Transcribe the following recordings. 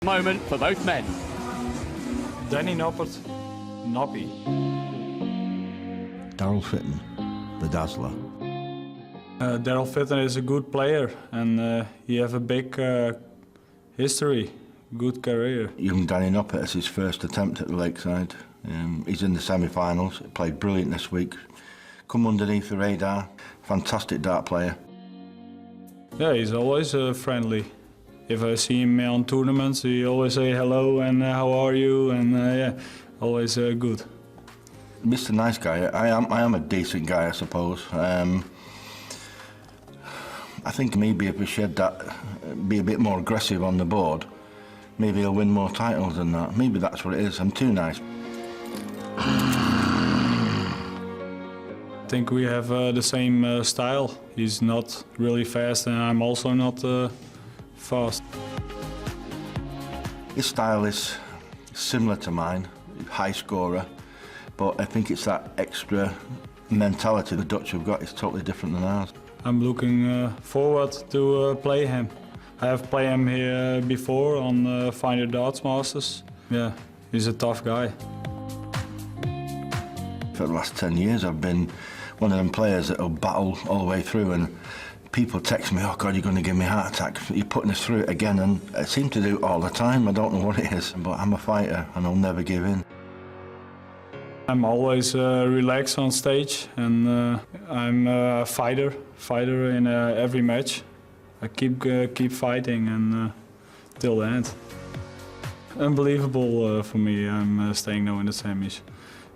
Moment for both men. Danny Noppert, Noppy. Daryl Fitton, the Dazzler. Daryl Fitton is a good player and he have a big history, good career. Young Danny Noppert is his first attempt at the Lakeside. He's in the semi-finals, played brilliant this week. Come underneath the radar, fantastic dart player. Yeah, he's always friendly. If I see him on tournaments, he always say hello and how are you, and yeah, always good. Mr. Nice Guy, I am a decent guy, I suppose. I think maybe if we shed that, be a bit more aggressive on the board, maybe he'll win more titles than that. Maybe that's what it is. I'm too nice. I think we have the same style. He's not really fast and I'm also not fast. His style is similar to mine, high scorer, but I think it's that extra mentality the Dutch have got is totally different than ours. I'm looking forward to play him. I have played him here before on Finder Darts Masters. Yeah, he's a tough guy. For the last 10 years I've been one of them players that will battle all the way through, and people text me, oh God, you're going to give me a heart attack. You're putting us through it again, and I seem to do it all the time. I don't know what it is, but I'm a fighter and I'll never give in. I'm always relaxed on stage, and I'm a fighter in every match. I keep fighting and till the end. Unbelievable for me. I'm staying now in the semis.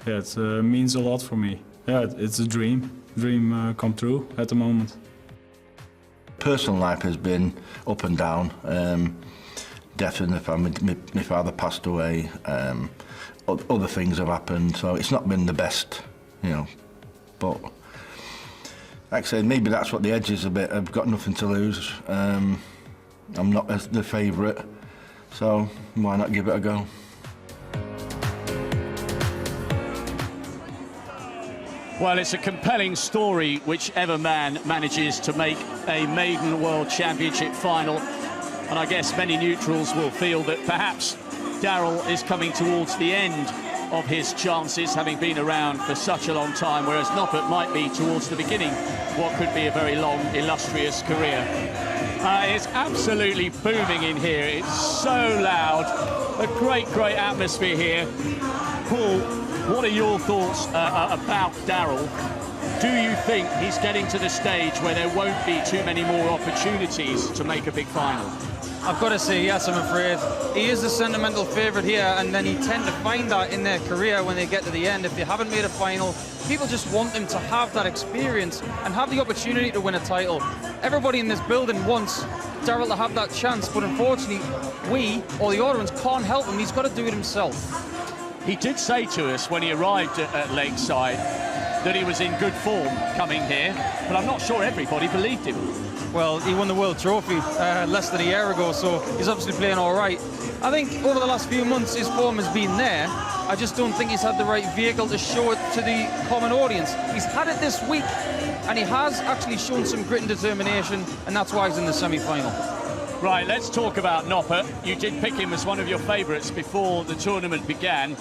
Yeah, it means a lot for me. Yeah, it's a dream come true at the moment. Personal life has been up and down. Death in the family, my father passed away. Other things have happened, so it's not been the best, you know. But like I said, maybe that's what the edge is a bit. I've got nothing to lose. I'm not the favourite, so why not give it a go? Well, it's a compelling story, whichever man manages to make a maiden World Championship final. And I guess many neutrals will feel that perhaps Daryl is coming towards the end of his chances, having been around for such a long time, whereas Noppert might be towards the beginning of what could be a very long, illustrious career. It's absolutely booming in here. It's so loud. A great, great atmosphere here. Paul, what are your thoughts about Daryl? Do you think he's getting to the stage where there won't be too many more opportunities to make a big final? I've got to say yes, I'm afraid. He is the sentimental favourite here, and then he tend to find that in their career when they get to the end. If they haven't made a final, people just want them to have that experience and have the opportunity to win a title. Everybody in this building wants Daryl to have that chance, but unfortunately, we, or the audience, can't help him. He's got to do it himself. He did say to us when he arrived at Lakeside that he was in good form coming here, but I'm not sure everybody believed him. Well, he won the World Trophy less than a year ago, so he's obviously playing all right. I think over the last few months his form has been there. I just don't think he's had the right vehicle to show it to the common audience. He's had it this week, and he has actually shown some grit and determination, and that's why he's in the semi-final. Right, let's talk about Noppert. You did pick him as one of your favourites before the tournament began.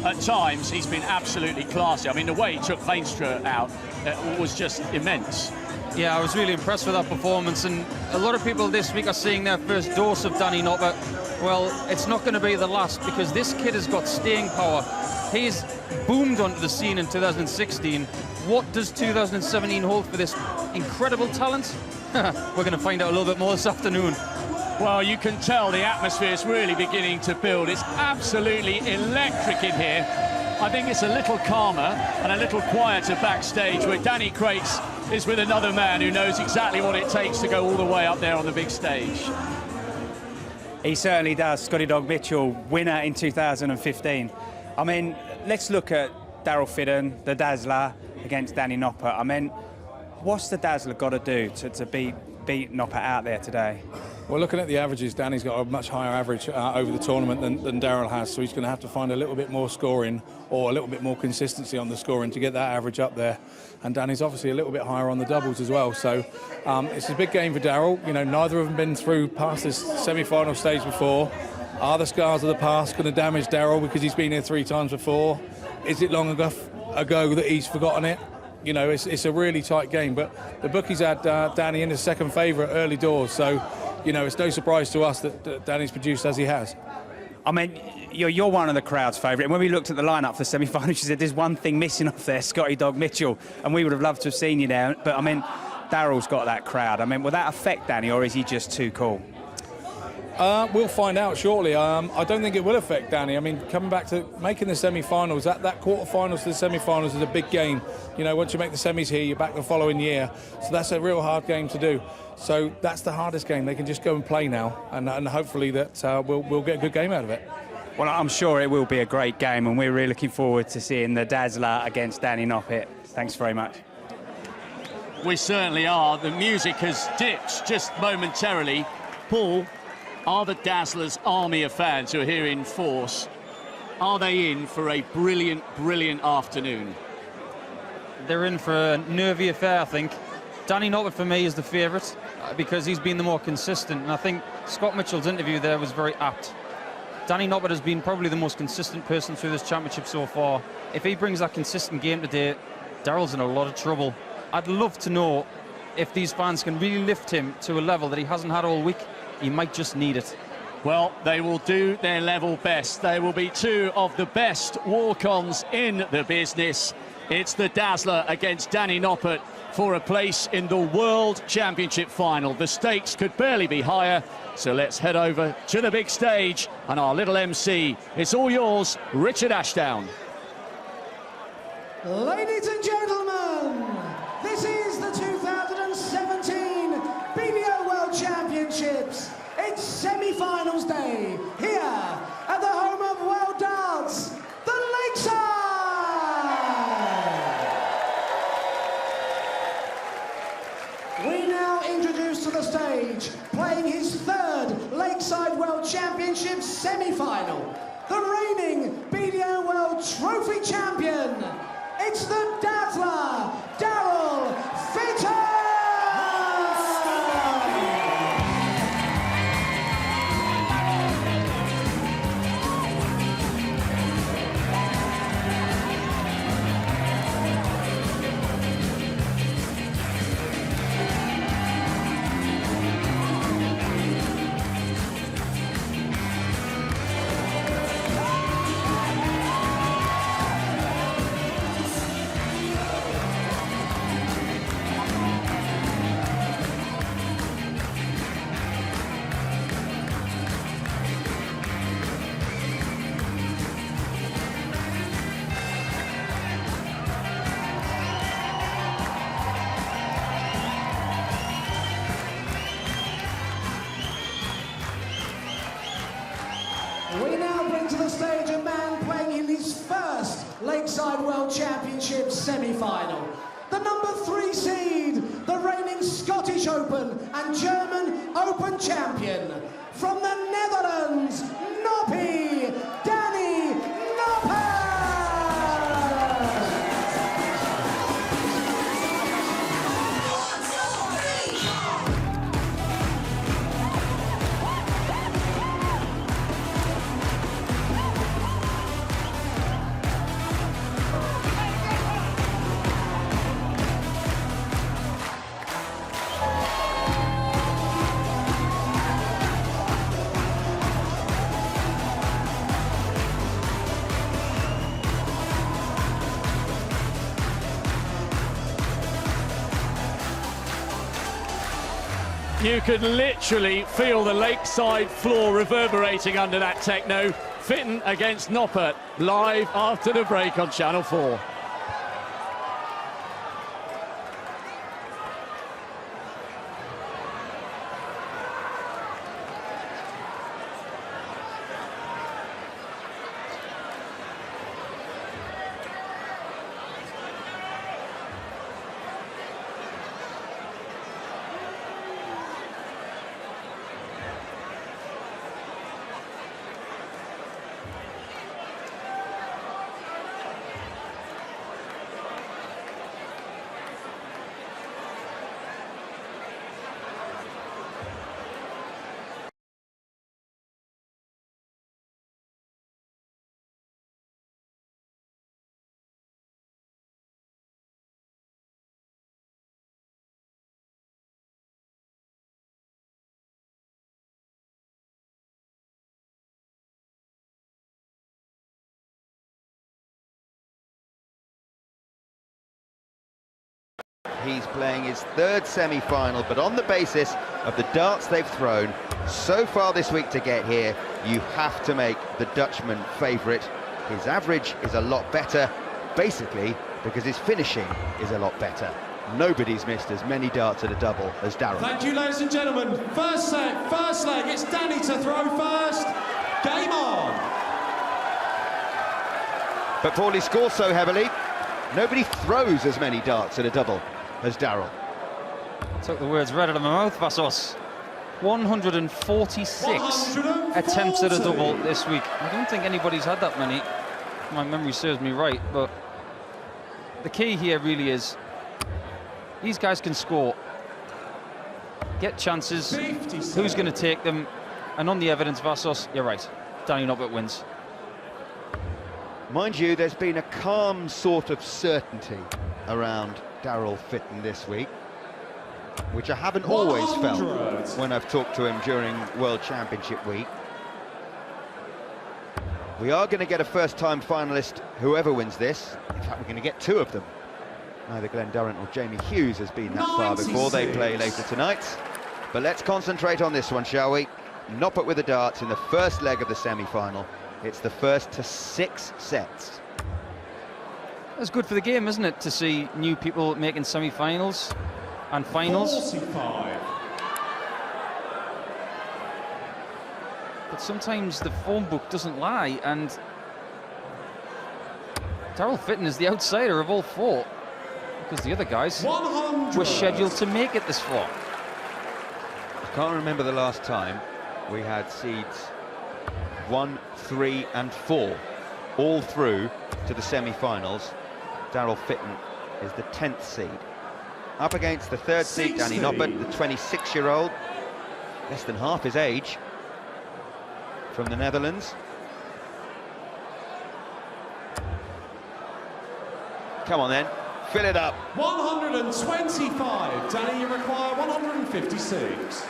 At times, he's been absolutely classy. I mean, the way he took Veenstra out was just immense. Yeah, I was really impressed with that performance, and a lot of people this week are seeing their first dose of Danny Noppert. Well, it's not going to be the last, because this kid has got staying power. He's boomed onto the scene in 2016. What does 2017 hold for this incredible talent? We're going to find out a little bit more this afternoon. Well, you can tell the atmosphere is really beginning to build. It's absolutely electric in here. I think it's a little calmer and a little quieter backstage, where Danny Crates is with another man who knows exactly what it takes to go all the way up there on the big stage. He certainly does. Scotty Dog Mitchell, winner in 2015. I mean, let's look at Daryl Fitton, the Dazzler, against Danny Noppert. I mean, what's the Dazzler got to do to beat Noppert out there today? Well, looking at the averages, Danny's got a much higher average over the tournament than Daryl has, so he's going to have to find a little bit more scoring or a little bit more consistency on the scoring to get that average up there. And Danny's obviously a little bit higher on the doubles as well, so it's a big game for Daryl. You know, neither of them been through past this semi-final stage before. Are the scars of the past going to damage Daryl because he's been here 3 times before? Is it long enough ago that he's forgotten it? You know, it's a really tight game, but the bookies had Danny in as second favourite early doors, so, you know, it's no surprise to us that Danny's produced as he has. I mean, you're one of the crowd's favourite. And when we looked at the lineup for the semi-final, she said there's one thing missing off there, Scotty Dog Mitchell, and we would have loved to have seen you there. But I mean, Daryl's got that crowd. I mean, will that affect Danny, or is he just too cool? We'll find out shortly. I don't think it will affect Danny. I mean, coming back to making the semi-finals, that quarter-finals to the semi-finals is a big game. You know, once you make the semis here, you're back the following year. So that's a real hard game to do. So that's the hardest game. They can just go and play now, and hopefully that we'll get a good game out of it. Well, I'm sure it will be a great game, and we're really looking forward to seeing the Dazzler against Danny Noppert. Thanks very much. We certainly are. The music has dipped just momentarily. Paul, are the Dazzler's army of fans who are here in force, are they in for a brilliant, brilliant afternoon? They're in for a nervy affair, I think. Danny Noppert, for me, is the favourite because he's been the more consistent. And I think Scott Mitchell's interview there was very apt. Danny Noppert has been probably the most consistent person through this championship so far. If he brings that consistent game today, Daryl's in a lot of trouble. I'd love to know if these fans can really lift him to a level that he hasn't had all week. He might just need it. Well, they will do their level best. They will be 2 of the best walk-ons in the business. It's the Dazzler against Danny Noppert for a place in the World Championship final. The stakes could barely be higher, so let's head over to the big stage and our little MC. It's all yours, Richard Ashdown. Ladies and gentlemen, this is the 2017 BDO World Championships. It's semi-finals day here at the home of World Darts, the Lakeside. We now introduce to the stage, playing his 3rd Lakeside World Championships semi-final, the reigning BDO World Trophy Champion. It's the Dazzler, Daryl Fitton! We now bring to the stage a man playing in his 1st Lakeside World Championship semi-final. The number 3 seed, the reigning Scottish Open and German Open champion. From the Netherlands, Noppie, Danny Noppert! You could literally feel the lakeside floor reverberating under that techno. Fitton against Noppert, live after the break on Channel 4. He's playing his third semi-final, but on the basis of the darts they've thrown so far this week to get here, you have to make the Dutchman favourite. His average is a lot better, basically because his finishing is a lot better. Nobody's missed as many darts at a double as Darrell. Thank you, ladies and gentlemen. First set, first leg. It's Danny to throw first. Game on. But Paulie scores so heavily, nobody throws as many darts at a double as Darrell. Took the words right out of my mouth, Vassos. 146 attempts at a double this week. I don't think anybody's had that many. My memory serves me right, but the key here really is these guys can score, get chances, who's going to take them, and on the evidence, Vassos, you're right, Danny Noppert wins. Mind you, there's been a calm sort of certainty around Darrell Fitton this week, which I haven't always felt when I've talked to him during World Championship week. We are going to get a first-time finalist, whoever wins this. In fact, we're going to get two of them. Neither Glenn Durrant or Jamie Hughes has been that far before. They play later tonight. But let's concentrate on this one, shall we? Noppert with the darts in the first leg of the semi-final. It's the first to 6 sets. That's good for the game, isn't it, to see new people making semi-finals and finals. 45. But sometimes the form book doesn't lie, and Darrell Fitton is the outsider of all four, because the other guys 100. were scheduled to make it this far. I can't remember the last time we had seeds 1, 3 and 4 all through to the semi-finals. Darrell Fitton is the 10th seed. Up against the 3rd seed, Danny Noppert, the 26-year-old, less than half his age, from the Netherlands. Come on then, fill it up. 125. Danny, you require 156.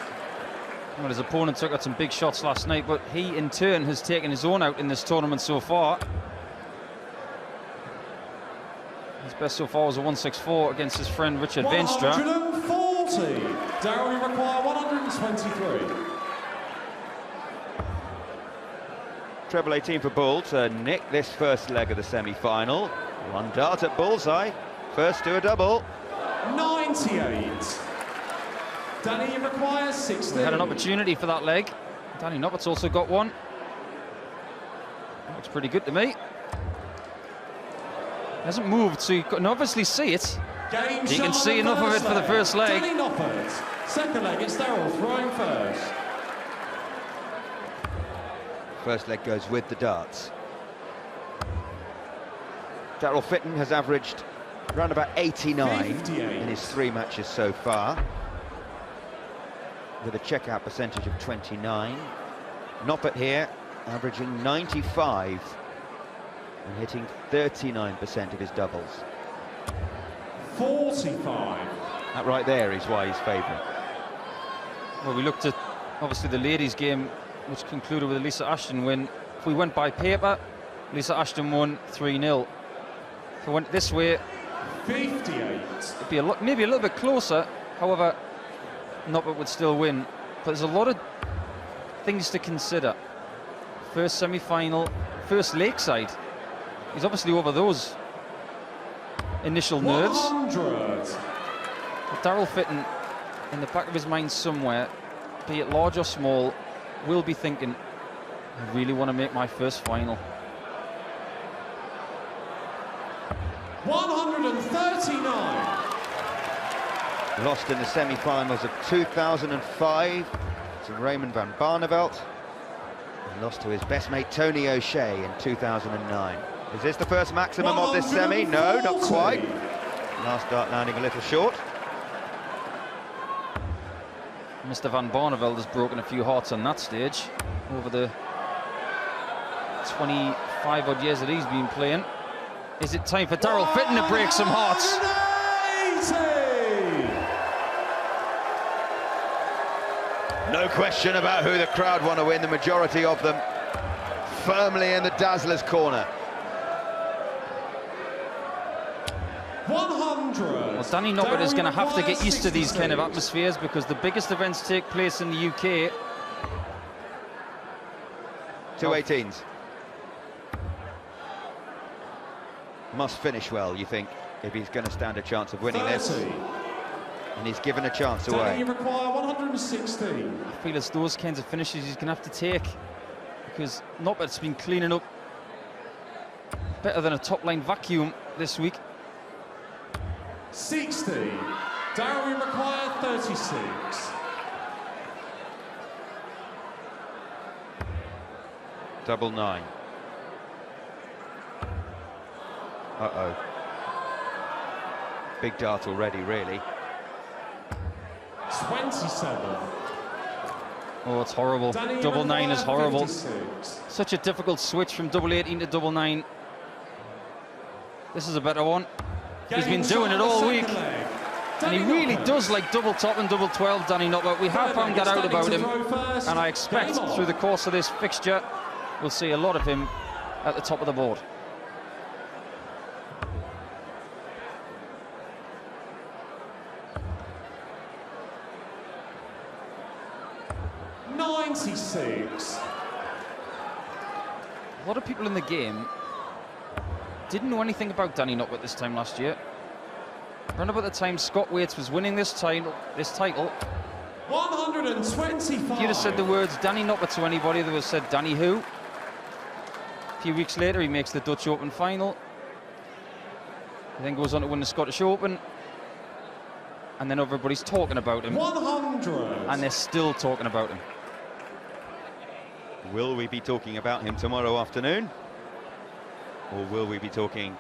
Well, his opponent took out some big shots last night, but he in turn has taken his own out in this tournament so far. His best so far was a 164 against his friend Richard Veenstra. 140. Darrell, you require 123. Treble 18 for Bull to nick this first leg of the semi-final. One dart at bullseye, first to a double. 98. Danny, you require 60. We had an opportunity for that leg. Danny Noppert's also got one. Looks pretty good to me. Hasn't moved, so you can obviously see it. Game You can see enough of it for the first leg. Danny Noppert. Second leg, it's Darrell throwing first. First leg goes with the darts. Darrell Fitton has averaged around about 89 in his 3 matches so far, with a checkout percentage of 29. Noppert here averaging 95 and hitting 39% of his doubles. 45. That right there is why he's favourite. Well, we looked at obviously the ladies' game, which concluded with a Lisa Ashton win. If we went by paper, Lisa Ashton won 3-0. If we went this way, 58. it'd be maybe a little bit closer. However, Noppert would still win. But there's a lot of things to consider. First semi-final, first lakeside. He's obviously over those initial nerves. 100. But Darrell Fitton, in the back of his mind somewhere, be it large or small, will be thinking, I really want to make my first final. 139. Lost in the semi-finals of 2005 to Raymond van Barneveld. He lost to his best mate Tony O'Shea in 2009. Is this the first maximum of this semi? No, not quite. Last dart landing a little short. Mr. van Barneveld has broken a few hearts on that stage over the 25 odd years that he's been playing. Is it time for Darrell Fitton to break some hearts? 180. No question about who the crowd want to win, the majority of them firmly in the Dazzler's corner. 100. Well, Danny Noppert is going to have to get used to these kind of atmospheres because the biggest events take place in the UK. 218s. Must finish well, you think, if he's going to stand a chance of winning 30. this. And he's given a chance Danny, away. you require 160. I feel it's those kinds of finishes he's going to have to take because Noppert's been cleaning up better than a top-line vacuum this week. 60. Darryl, you require 36. Double 9. Uh-oh. Big dart already, really. 27. Oh, it's horrible. Danny, Double 9 is require horrible. 56. Such a difficult switch from double 18 to double 9. This is a better one. He's been doing it all week. And he really does like double top and double 12, Danny Noppert. We have found that out about him. And I expect through the course of this fixture, we'll see a lot of him at the top of the board. A lot of people in the game didn't know anything about Danny Noppert this time last year. Around about the time Scott Waits was winning this title, 125. if you'd have said the words Danny Noppert to anybody, they would have said Danny who? A few weeks later, he makes the Dutch Open final. He then goes on to win the Scottish Open. And then everybody's talking about him. 100. And they're still talking about him. Will we be talking about him tomorrow afternoon? Or will we be talking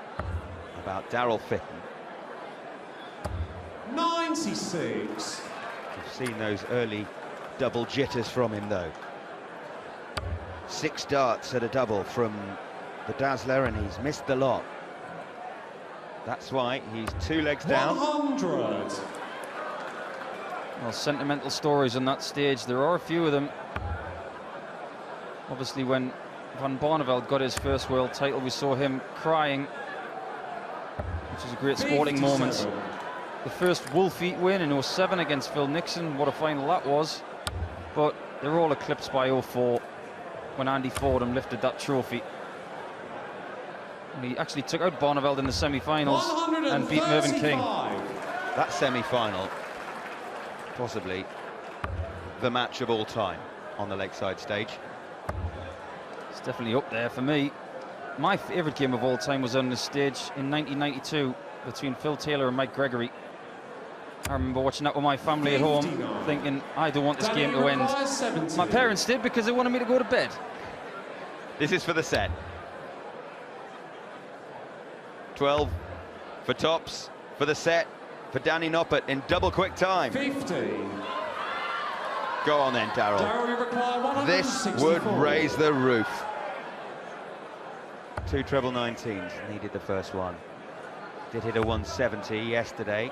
about Daryl Fitton? 96. We've seen those early double jitters from him, though. 6 darts at a double from the Dazzler, and he's missed the lot. That's why he's 2 legs down. 100. Well, sentimental stories on that stage. There are a few of them. Obviously, when Van Barneveld got his first world title, we saw him crying, which is a great sporting 57. moment. The first Wolfeat win in 07 against Phil Nixon, what a final that was. But they're all eclipsed by 04 when Andy Fordham lifted that trophy. And he actually took out Barneveld in the semi-finals and beat Mervyn King. That semi-final, possibly the match of all time on the Lakeside stage. It's definitely up there for me. My favourite game of all time was on this stage in 1992 between Phil Taylor and Mike Gregory. I remember watching that with my family at home, thinking, I don't want this game to end. My parents did because they wanted me to go to bed. This is for the set. 12 for tops, for the set, for Danny Noppert in double quick time. 50. Go on then, Daryl. Darryl, you require 164. This would raise the roof. 2 treble 19s, needed the first one. Did hit a 170 yesterday.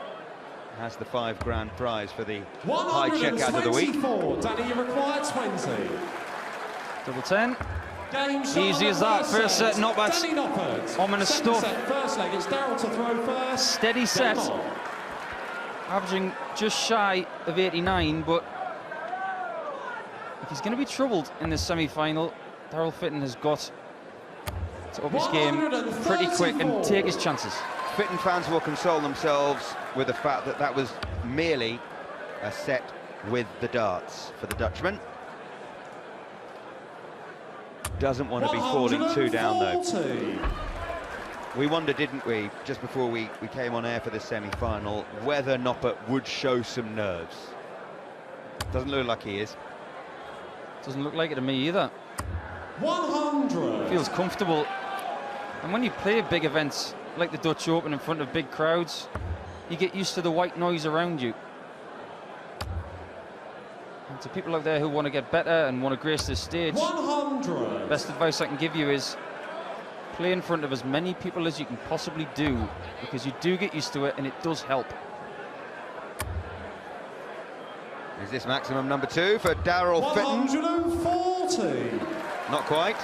Has the $5 grand prize for the high checkout of the week. Danny, you require 20. Double 10. Game shot Easy as that. First set, Noppert. Danny Noppert. Ominous Second stuff. set, first leg, it's Darryl to throw first. Steady set. Game on. Averaging just shy of 89, but if he's going to be troubled in this semi-final, Daryl Fitton has got to up his game pretty quick and take his chances. Fitton fans will console themselves with the fact that that was merely a set with the darts for the Dutchman. Doesn't want to be falling too down, though. We wondered, didn't we, just before we came on air for this semi-final, whether Noppert would show some nerves. Doesn't look like he is. Doesn't look like it to me either. 100. Feels comfortable. And when you play big events like the Dutch Open in front of big crowds, you get used to the white noise around you. And to people out there who want to get better and want to grace this stage, 100. best advice I can give you is play in front of as many people as you can possibly do, because you do get used to it and it does help. Is this maximum number 2 for Daryl Fitton? 140. Not quite.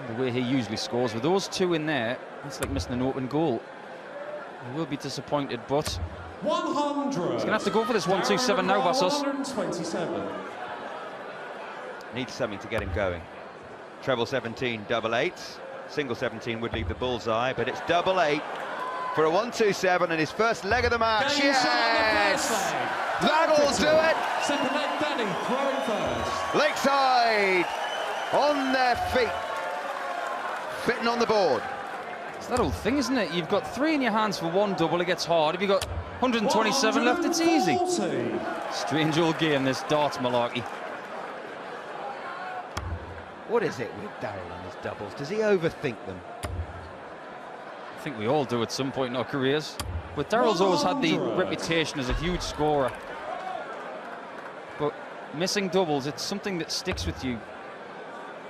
the way he usually scores. With those two in there, it's like missing an open goal. He will be disappointed, but 100. he's going to have to go for this 1-2-7 now, Vassos. 127. Needs something to get him going. Treble 17, double 8. Single 17 would leave the bullseye, but it's double 8 for a 1-2-7 and his first leg of the match. Yes! That'll do it! Second leg, Danny throwing first. Lakeside on their feet. Fitton on the board. It's that old thing, isn't it? You've got 3 in your hands for one double, it gets hard. If you've got 127 left, it's easy. 140. Strange old game, this darts malarkey. What is it with Darryl and his doubles? Does he overthink them? I think we all do at some point in our careers. But Darryl's always had the 100. reputation as a huge scorer. But missing doubles, it's something that sticks with you.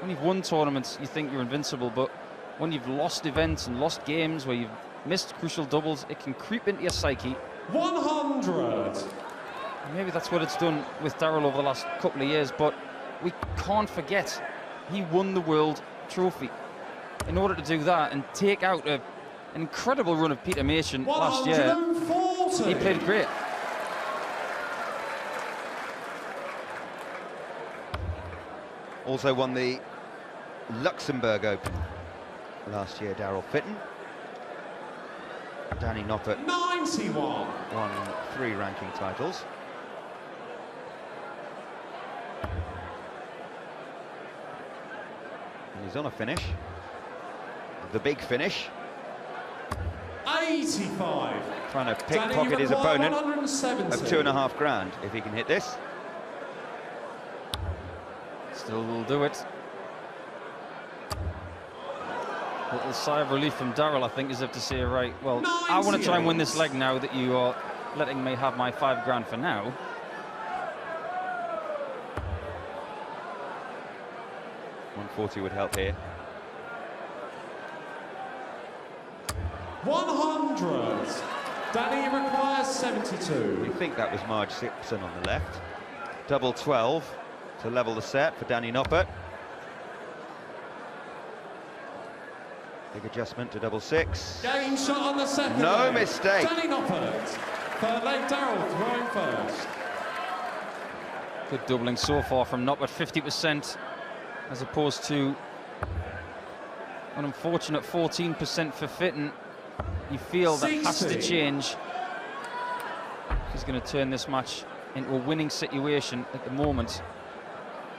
When you've won tournaments, you think you're invincible, but when you've lost events and lost games where you've missed crucial doubles, it can creep into your psyche. 100. Maybe that's what it's done with Darryl over the last couple of years, but we can't forget he won the World Trophy. In order to do that and take out an incredible run of Peter Machen last year, 140. he played great. Also won the Luxembourg Open last year, Darryl Fitton. Danny Noppert 91. won 3 ranking titles. And he's on a finish. The big finish. 85. Trying to Danny, pickpocket you his require opponent 170. of $2.5 grand if he can hit this. Still will do it. Little sigh of relief from Darryl, I think, as if to say, right, well, I want to try and win this leg now that you are letting me have my $5 grand for now. $140 would help here. 100. Danny requires 72. We think that was Marge Simpson on the left. Double 12 to level the set for Danny Noppert. Big adjustment to double 6. Game shot on the second No leg. mistake. Danny Noppert. Third leg, Darryl throwing first. Good doubling so far from Noppert, 50%, as opposed to an unfortunate 14% for Fitton. You feel that has to 60. change. He's going to turn this match into a winning situation. At the moment,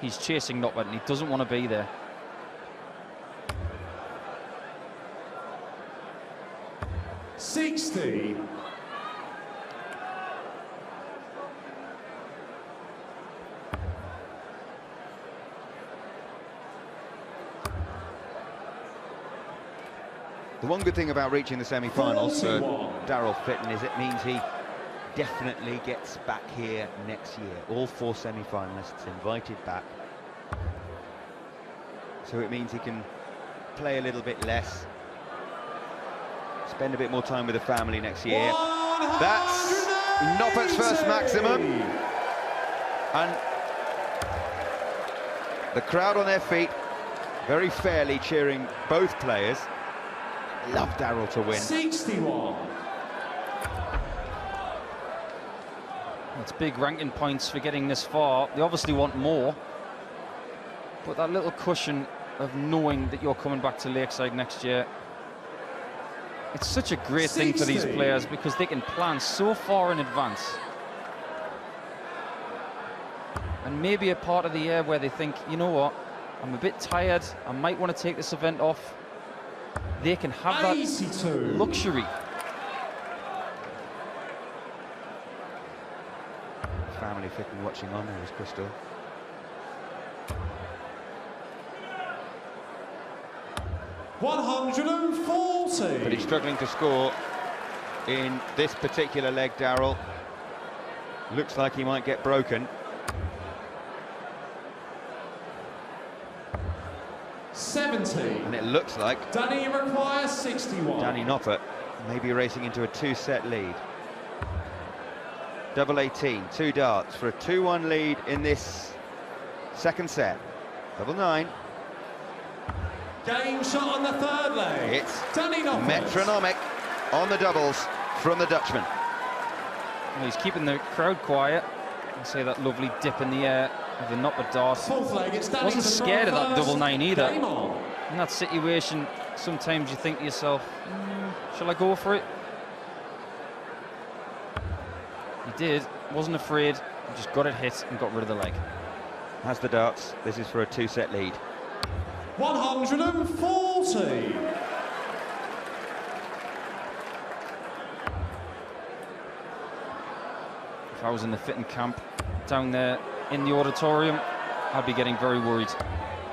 he's chasing Noppert and he doesn't want to be there. $60. The one good thing about reaching the semi-finals for 41. Darryl Fitton is it means he definitely gets back here next year. All 4 semi-finalists invited back. So it means he can play a little bit less, spend a bit more time with the family next year. That's Noppert's first maximum. And the crowd on their feet, very fairly cheering both players. Love Darryl to win. 61. It's big ranking points for getting this far. They obviously want more, but that little cushion of knowing that you're coming back to Lakeside next year, it's such a great thing for these 60. players because they can plan so far in advance. And maybe a part of the year where they think, you know what, I'm a bit tired, I might want to take this event off. They can have that 82. luxury. Family Fitton watching on, there is Crystal. $140. But he's struggling to score in this particular leg, Darryl. Looks like he might get broken. 70. And it looks like Danny requires 61. Danny Noppert may be racing into a 2-set lead. Double 18, 2 darts for a 2-1 lead in this second set. Double 9. Game shot on the third leg. It's Danny Noppert. metronomic on the doubles from the Dutchman. Well, he's keeping the crowd quiet. You see that lovely dip in the air of the Noppert dart. Fourth leg, it's Danny Wasn't to scared of throw that first. double nine either. Game on. In that situation, sometimes you think to yourself, shall I go for it? He did, wasn't afraid, he just got it hit and got rid of the leg. Has the darts. This is for a 2-set lead. 140. If I was in the Fitton camp down there in the auditorium, I'd be getting very worried.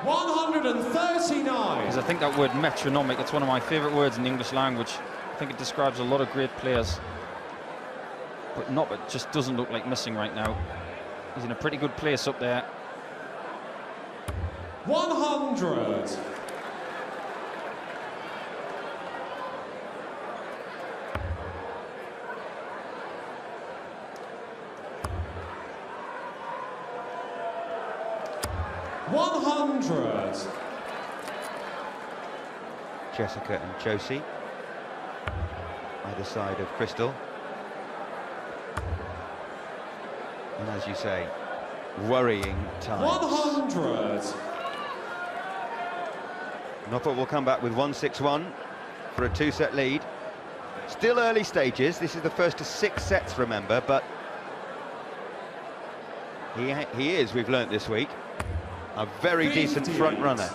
139. Because I think that word metronomic, it's one of my favourite words in the English language. I think it describes a lot of great players. But Noppert just doesn't look like missing right now. He's in a pretty good place up there. 100. Jessica and Josie, either side of Crystal. And as you say, worrying times. 100. Noppert will come back with 1-6-1 for a 2-set lead. Still early stages. This is the first of 6 sets, remember, but he is, we've learnt this week, a very decent front runner.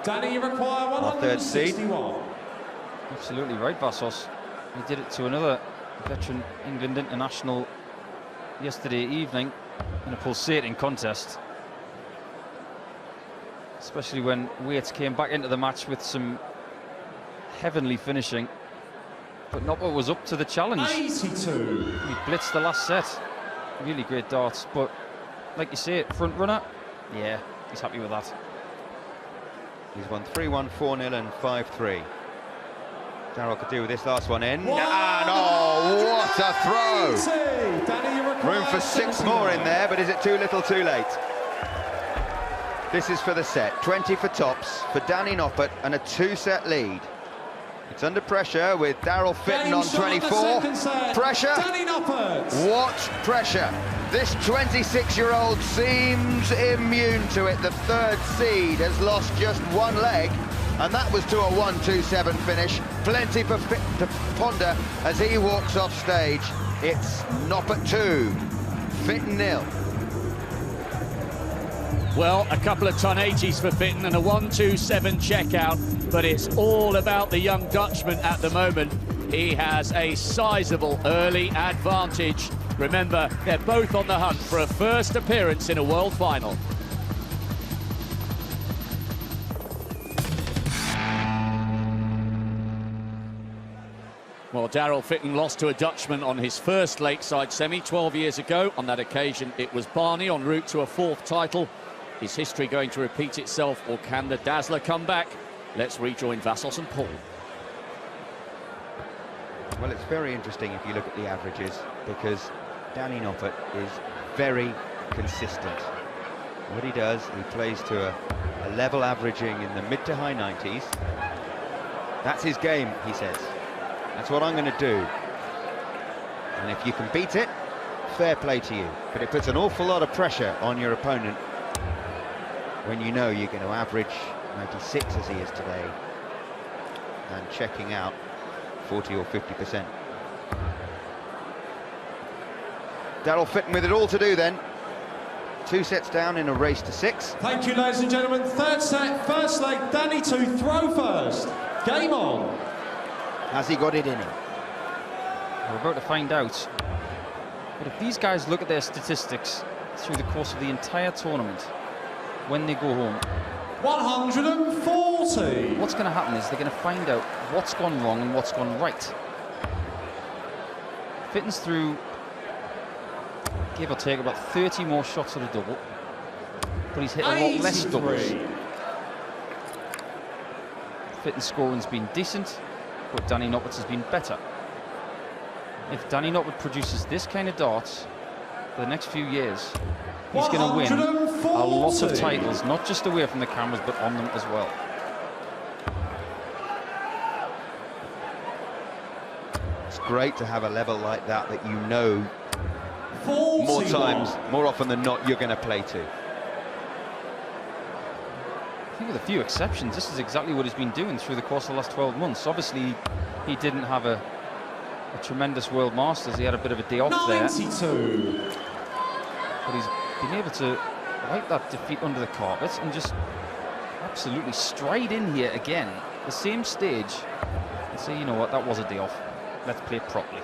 Danny, you require Our third seed. 161. Absolutely right, Vassos. He did it to another veteran England international yesterday evening in a pulsating contest. Especially when Waits came back into the match with some heavenly finishing. But Noppert was up to the challenge. 82. He blitzed the last set. Really great darts, but like you say, front runner, yeah, he's happy with that. He's won 3-1, 4-0 and 5-3. Darryl could do with this last one in. One, And oh, what a throw! 80. Danny, you require Room for 6 79. more in there, but is it too little too late? This is for the set. 20 for tops for Danny Noppert and a 2-set lead. It's under pressure with Darryl Fitton Game on shot the 24. second set. Pressure. Danny Noppert. What pressure! This 26-year-old seems immune to it. The third seed has lost just 1 leg, and that was to a 1-2-7 finish. Plenty for Fit to ponder as he walks off stage. It's Noppert 2, Fitton 0. Well, a couple of ton 80s for Fitton and a 1-2-7 checkout, but it's all about the young Dutchman at the moment. He has a sizable early advantage. Remember, they're both on the hunt for a first appearance in a world final. Well, Darryl Fitton lost to a Dutchman on his first Lakeside semi 12 years ago. On that occasion, it was Barney en route to a 4th title. Is history going to repeat itself, or can the Dazzler come back? Let's rejoin Vassos and Paul. Well, it's very interesting if you look at the averages, because Danny Noppert is very consistent. What he does, he plays to a level averaging in the mid to high 90s. That's his game, he says. That's what I'm going to do. And if you can beat it, fair play to you. But it puts an awful lot of pressure on your opponent when you know you're going to average 96 as he is today and checking out 40 or 50%. Darryl Fitton with it all to do then. 2 sets down in a race to 6. Thank you, ladies and gentlemen. Third set, first leg, Danny to throw first. Game on. Has he got it in him? We're about to find out. But if these guys look at their statistics through the course of the entire tournament, when they go home, 140. what's going to happen is they're going to find out what's gone wrong and what's gone right. Fitton's through, give or take, about 30 more shots at a double, but he's hit a lot less doubles. Fitton's scoring's been decent, but Danny Noppert's has been better. If Danny Noppert produces this kind of darts for the next few years, he's going to win a lot of titles, not just away from the cameras, but on them as well. great to have a level like that you know 41. more times, more often than not, you're going to play to. I think with a few exceptions, this is exactly what he's been doing through the course of the last 12 months. Obviously, he didn't have a tremendous World Masters. He had a bit of a day off 92. there. But he's been able to wipe that defeat under the carpet and just absolutely stride in here again, the same stage, and say, you know what, that was a day off. Let's play it properly.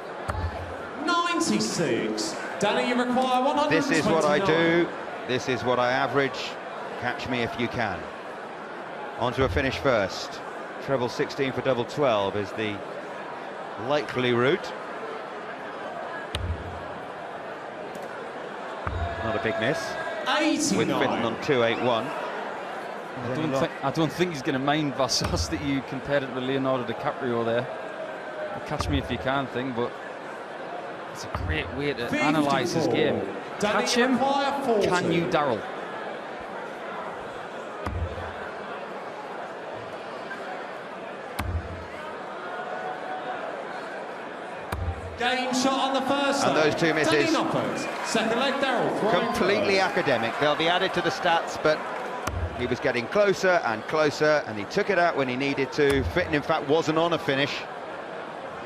96. Danny, you require 129. This is what I do. This is what I average. Catch me if you can. On to a finish first. Treble 16 for double 12 is the likely route. Not a big miss. 89. With Fitton on 281. I don't think he's going to mind Vassos that you compared it with Leonardo DiCaprio there. The catch me if you can thing, but it's a great way to analyse his game. Catch him, can you, Darrell? Game shot on the first And those two misses. Noppert. Second leg, Darrell. Completely academic. They'll be added to the stats, but he was getting closer and closer, and he took it out when he needed to. Fitton, in fact, wasn't on a finish.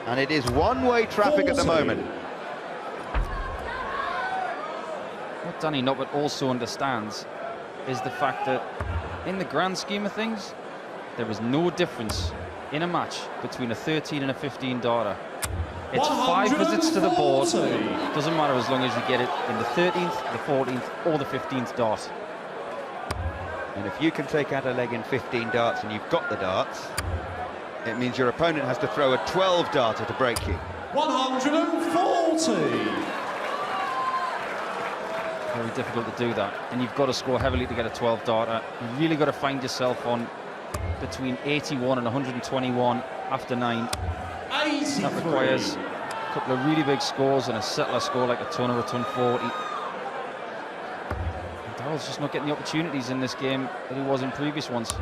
And it is one-way traffic 40. At the moment. What Danny Noppert also understands is the fact that in the grand scheme of things, there is no difference in a match between a 13 and a 15 darter. It's 5 visits to the board. Doesn't matter as long as you get it in the 13th, the 14th, or the 15th dart. And if you can take out a leg in 15 darts and you've got the darts, it means your opponent has to throw a 12 darter to break you. 140. Very difficult to do that, and you've got to score heavily to get a 12 darter. You've really got to find yourself on between 81 and 121 after 9. 83. That requires a couple of really big scores and a settler score like a ton or a ton 40. And Darrell's just not getting the opportunities in this game that he was in previous ones.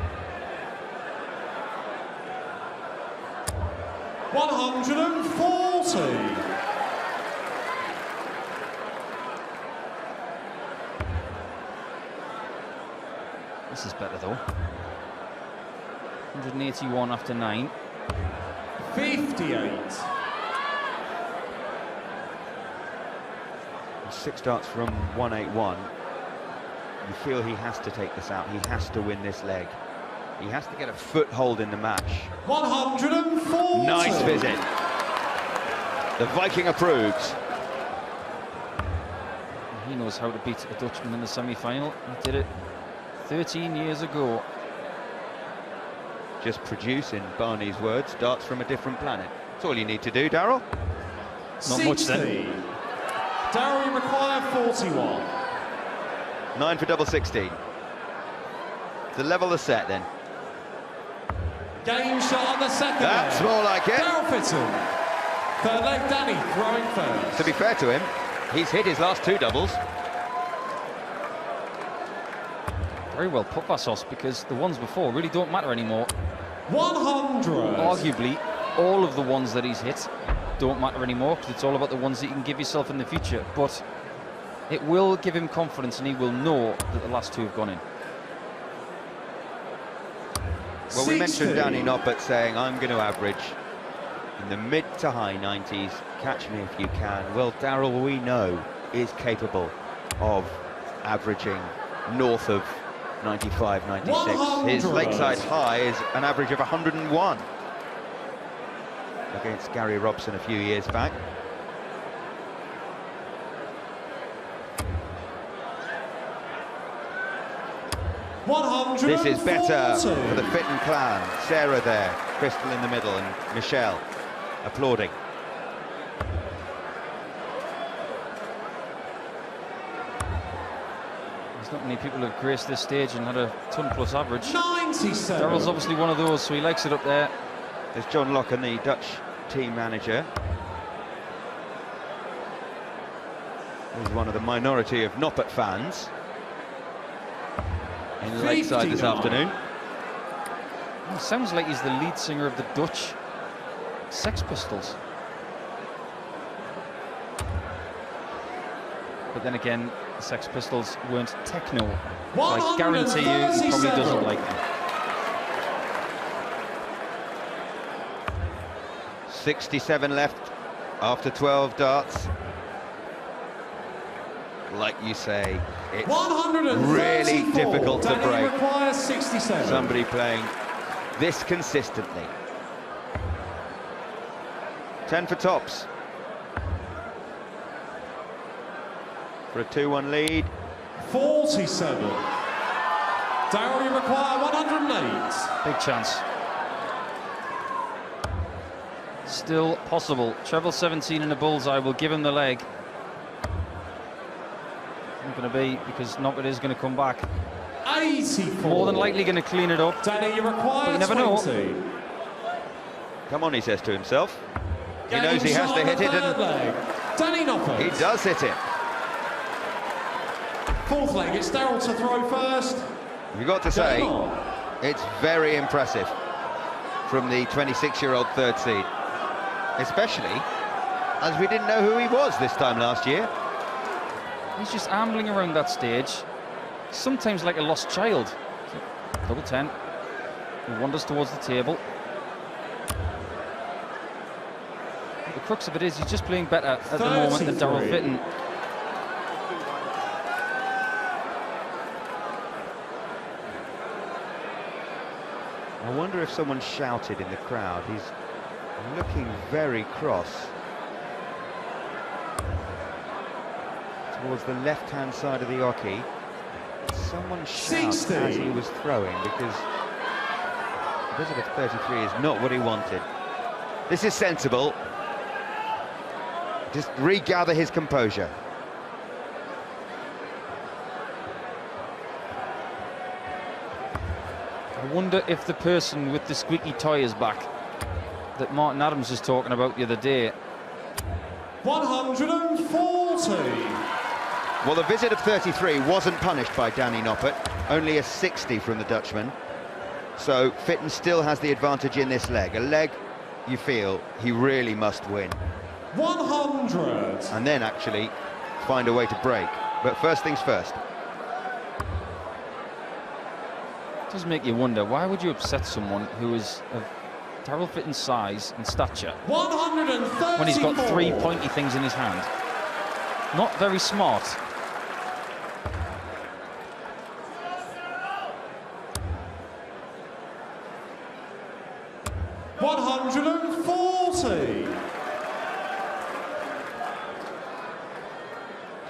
140. This is better though. 181 after 9. 58. 6 darts from 181. You feel he has to take this out. He has to win this leg. He has to get a foothold in the match. 140. Nice visit. The Viking approves. He knows how to beat a Dutchman in the semi-final. He did it 13 years ago. Just produce, in Barney's words, darts from a different planet. That's all you need to do, Darrell. Not much then. Darrell, you require 41. 9 for double 16. To level the set then. Game shot on the second That's leg. more like it. Darrell Fitton. Third leg, Danny throwing first. To be fair to him, he's hit his last 2 doubles. Very well put, Vassos, because the ones before really don't matter anymore. 100. Arguably, all of the ones that he's hit don't matter anymore, because it's all about the ones that you can give yourself in the future. But it will give him confidence, and he will know that the last 2 have gone in. Well, we mentioned Danny Noppert saying, I'm going to average in the mid to high 90s. Catch me if you can. Well, Darrell, we know, is capable of averaging north of 95, 96. 100. His lakeside high is an average of 101 against Gary Robson a few years back. This is better for the Fitton clan. Sarah there, Crystal in the middle, and Michelle applauding. There's not many people who have graced this stage and had a ton plus average. 97. Darrell's obviously one of those, so he likes it up there. There's John Locken, the Dutch team manager. He's one of the minority of Noppert fans in Lakeside this afternoon. It sounds like he's the lead singer of the Dutch Sex Pistols. then again, the Sex Pistols weren't techno. So I guarantee you, he probably doesn't like them. 67 left after 12 darts. Like you say, it's really difficult to break somebody playing this consistently. 10 for tops. For a 2-1 lead. 47. Darryl, you require 108. Big chance. Still possible. Treble 17 in a bullseye will give him the leg. Not going to be, because Noppert is going to come back. 84. More than likely going to clean it up. Danny, you require But you never 20. know. Come on, he says to himself. He knows he has to hit it, and Danny Noppert. he does hit it. Fourth leg, it's Darryl to throw first. You've got to say, it's very impressive from the 26-year-old third seed. Especially as we didn't know who he was this time last year. He's just ambling around that stage, sometimes like a lost child. Double 10. He wanders towards the table. The crux of it is he's just playing better at the moment than Darryl Fitton. I wonder if someone shouted in the crowd. He's looking very cross. Towards the left-hand side of the hockey. Someone shouted as he was throwing, because visit of 33 is not what he wanted. This is sensible. Just regather his composure. I wonder if the person with the squeaky toy is back that Martin Adams was talking about the other day. 140. Well, the visit of 33 wasn't punished by Danny Noppert, only a 60 from the Dutchman. So Fitton still has the advantage in this leg, a leg you feel he really must win. 100. And then actually find a way to break. But first things first. It does make you wonder, why would you upset someone who is of Darryl Fitton's size and stature 134. when he's got 3 pointy things in his hand? Not very smart.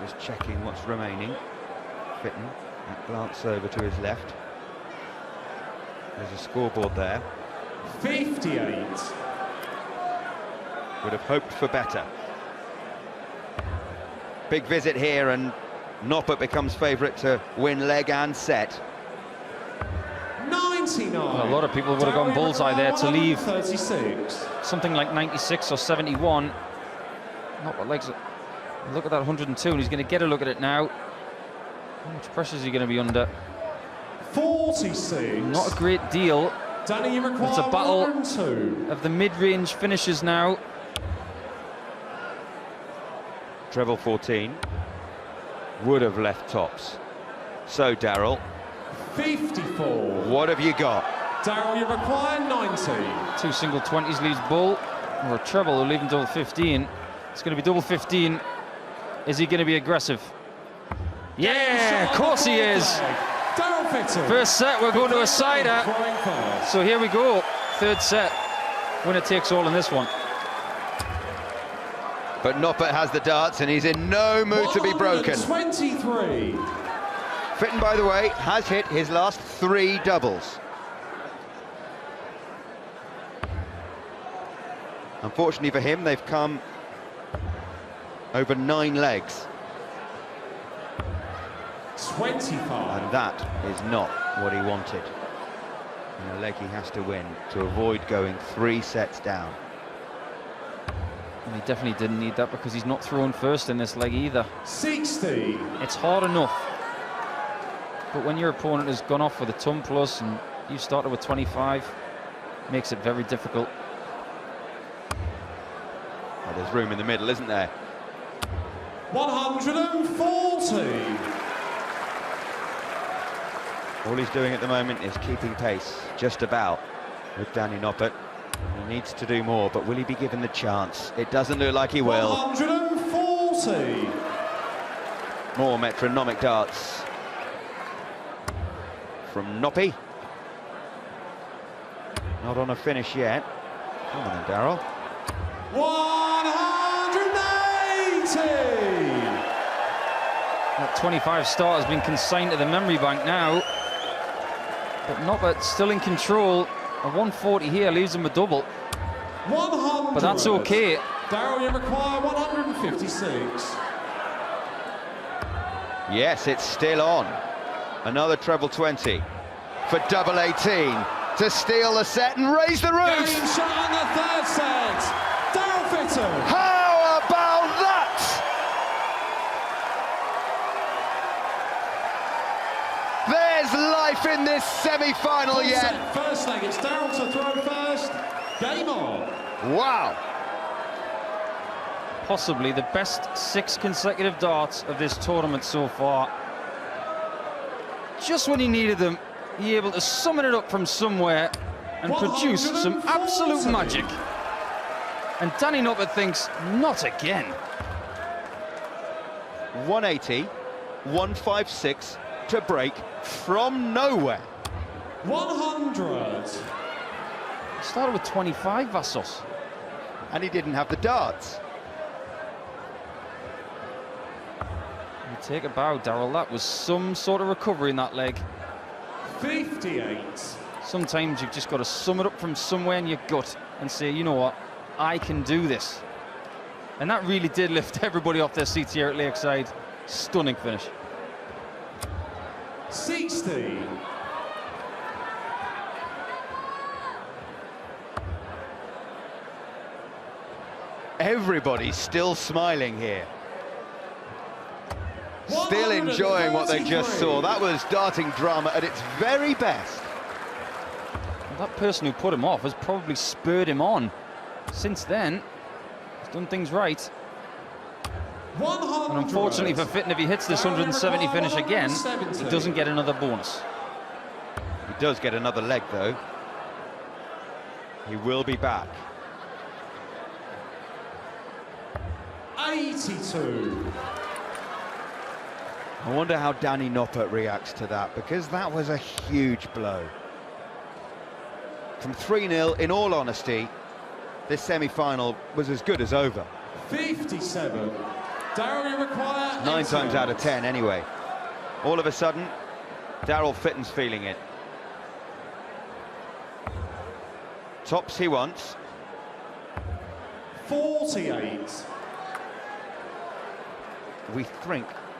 Just checking what's remaining. Fitton, that glance over to his left. There's a scoreboard there. 58. Would have hoped for better. Big visit here, and Noppert becomes favourite to win leg and set. 99. Well, a lot of people would have gone bullseye there to leave 36. something like 96 or 71. Noppert likes it. Look at that 102, and he's going to get a look at it now. How much pressure is he going to be under? 46. Not a great deal. Danny, you require It's a battle 102. of the mid-range finishes now. Treble 14 would have left tops. So, Darryl, 54. what have you got? Darryl, you require 90. Two single 20s leaves bull, or a treble will leave him double 15. It's going to be double 15. Is he going to be aggressive? Yeah, of course he is. Darryl Fitton. First set, we're going to a cider. So here we go. Third set. Winner takes all in this one. But Noppert has the darts, and he's in no mood to be broken. 23. Fitton, by the way, has hit his last 3 doubles. Unfortunately for him, they've come over 9 legs. 25. And that is not what he wanted. And a leg he has to win to avoid going 3 sets down. And he definitely didn't need that, because he's not thrown first in this leg either. 60. It's hard enough. But when your opponent has gone off with a ton plus and you started with 25, makes it very difficult. Well, there's room in the middle, isn't there? 140. All he's doing at the moment is keeping pace, just about, with Danny Noppert. He needs to do more, but will he be given the chance? It doesn't look like he will. 140. More metronomic darts from Noppy. Not on a finish yet. Come on then, Daryl. 180. That 25 start has been consigned to the memory bank now. But Noppert still in control. A 140 here leaves him a double. 100. But that's okay. Daryl, you require 156. Yes, it's still on. Another treble 20 for double 18 to steal the set and raise the roof. Game shot on the third set. Daryl Fitton. How about that? There's life in this semi-final yet. First leg, it's Daryl to throw first. Game on. Wow. Possibly the best 6 consecutive darts of this tournament so far. Just when he needed them, he able to summon it up from somewhere and produce some absolute magic. And Danny Noppert thinks, not again. 180, 156 to break from nowhere. 100. Started with 25, Vassos. And he didn't have the darts. You take a bow, Daryl. That was some sort of recovery in that leg. 58. Sometimes you've just got to sum it up from somewhere in your gut and say, you know what, I can do this. And that really did lift everybody off their seats here at Lakeside. Stunning finish. 60. Everybody's still smiling here. Still enjoying what they just saw. That was darting drama at its very best. That person who put him off has probably spurred him on. Since then, he's done things right. 100. And unfortunately for Fitton, if he hits this 170 finish again, he doesn't get another bonus. He does get another leg, though. He will be back. 82. I wonder how Danny Noppert reacts to that, because that was a huge blow. From 3-0, in all honesty, this semi-final was as good as over. 57. Daryl, you require 9 times out of 10, anyway. All of a sudden, Daryl Fitton's feeling it. Tops he wants. 48.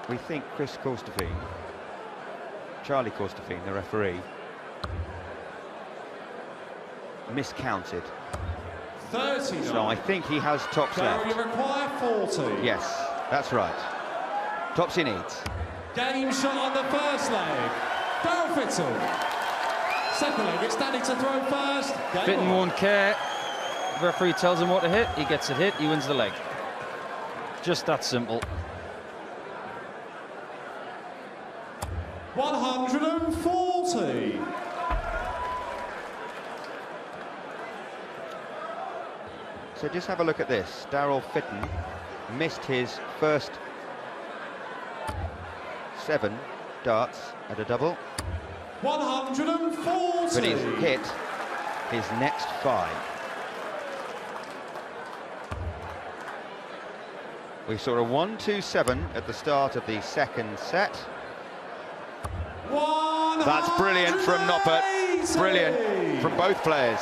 We think Chris Corstefine, Charlie Corstefine, the referee, miscounted. 39. So I think he has tops Daryl, left. you require 40. Yes, that's right. Tops he needs. Game shot on the first leg. Daryl Fitton. Second leg, it's Danny to throw first. Game Fitton on. won't care. The referee tells him what to hit, he gets it hit, he wins the leg. Just that simple. 140. So just have a look at this. Daryl Fitton missed his first 7 darts at a double, 140. but he's hit his next 5. We saw a 1-2-7 at the start of the second set. That's brilliant from Noppert. Brilliant from both players.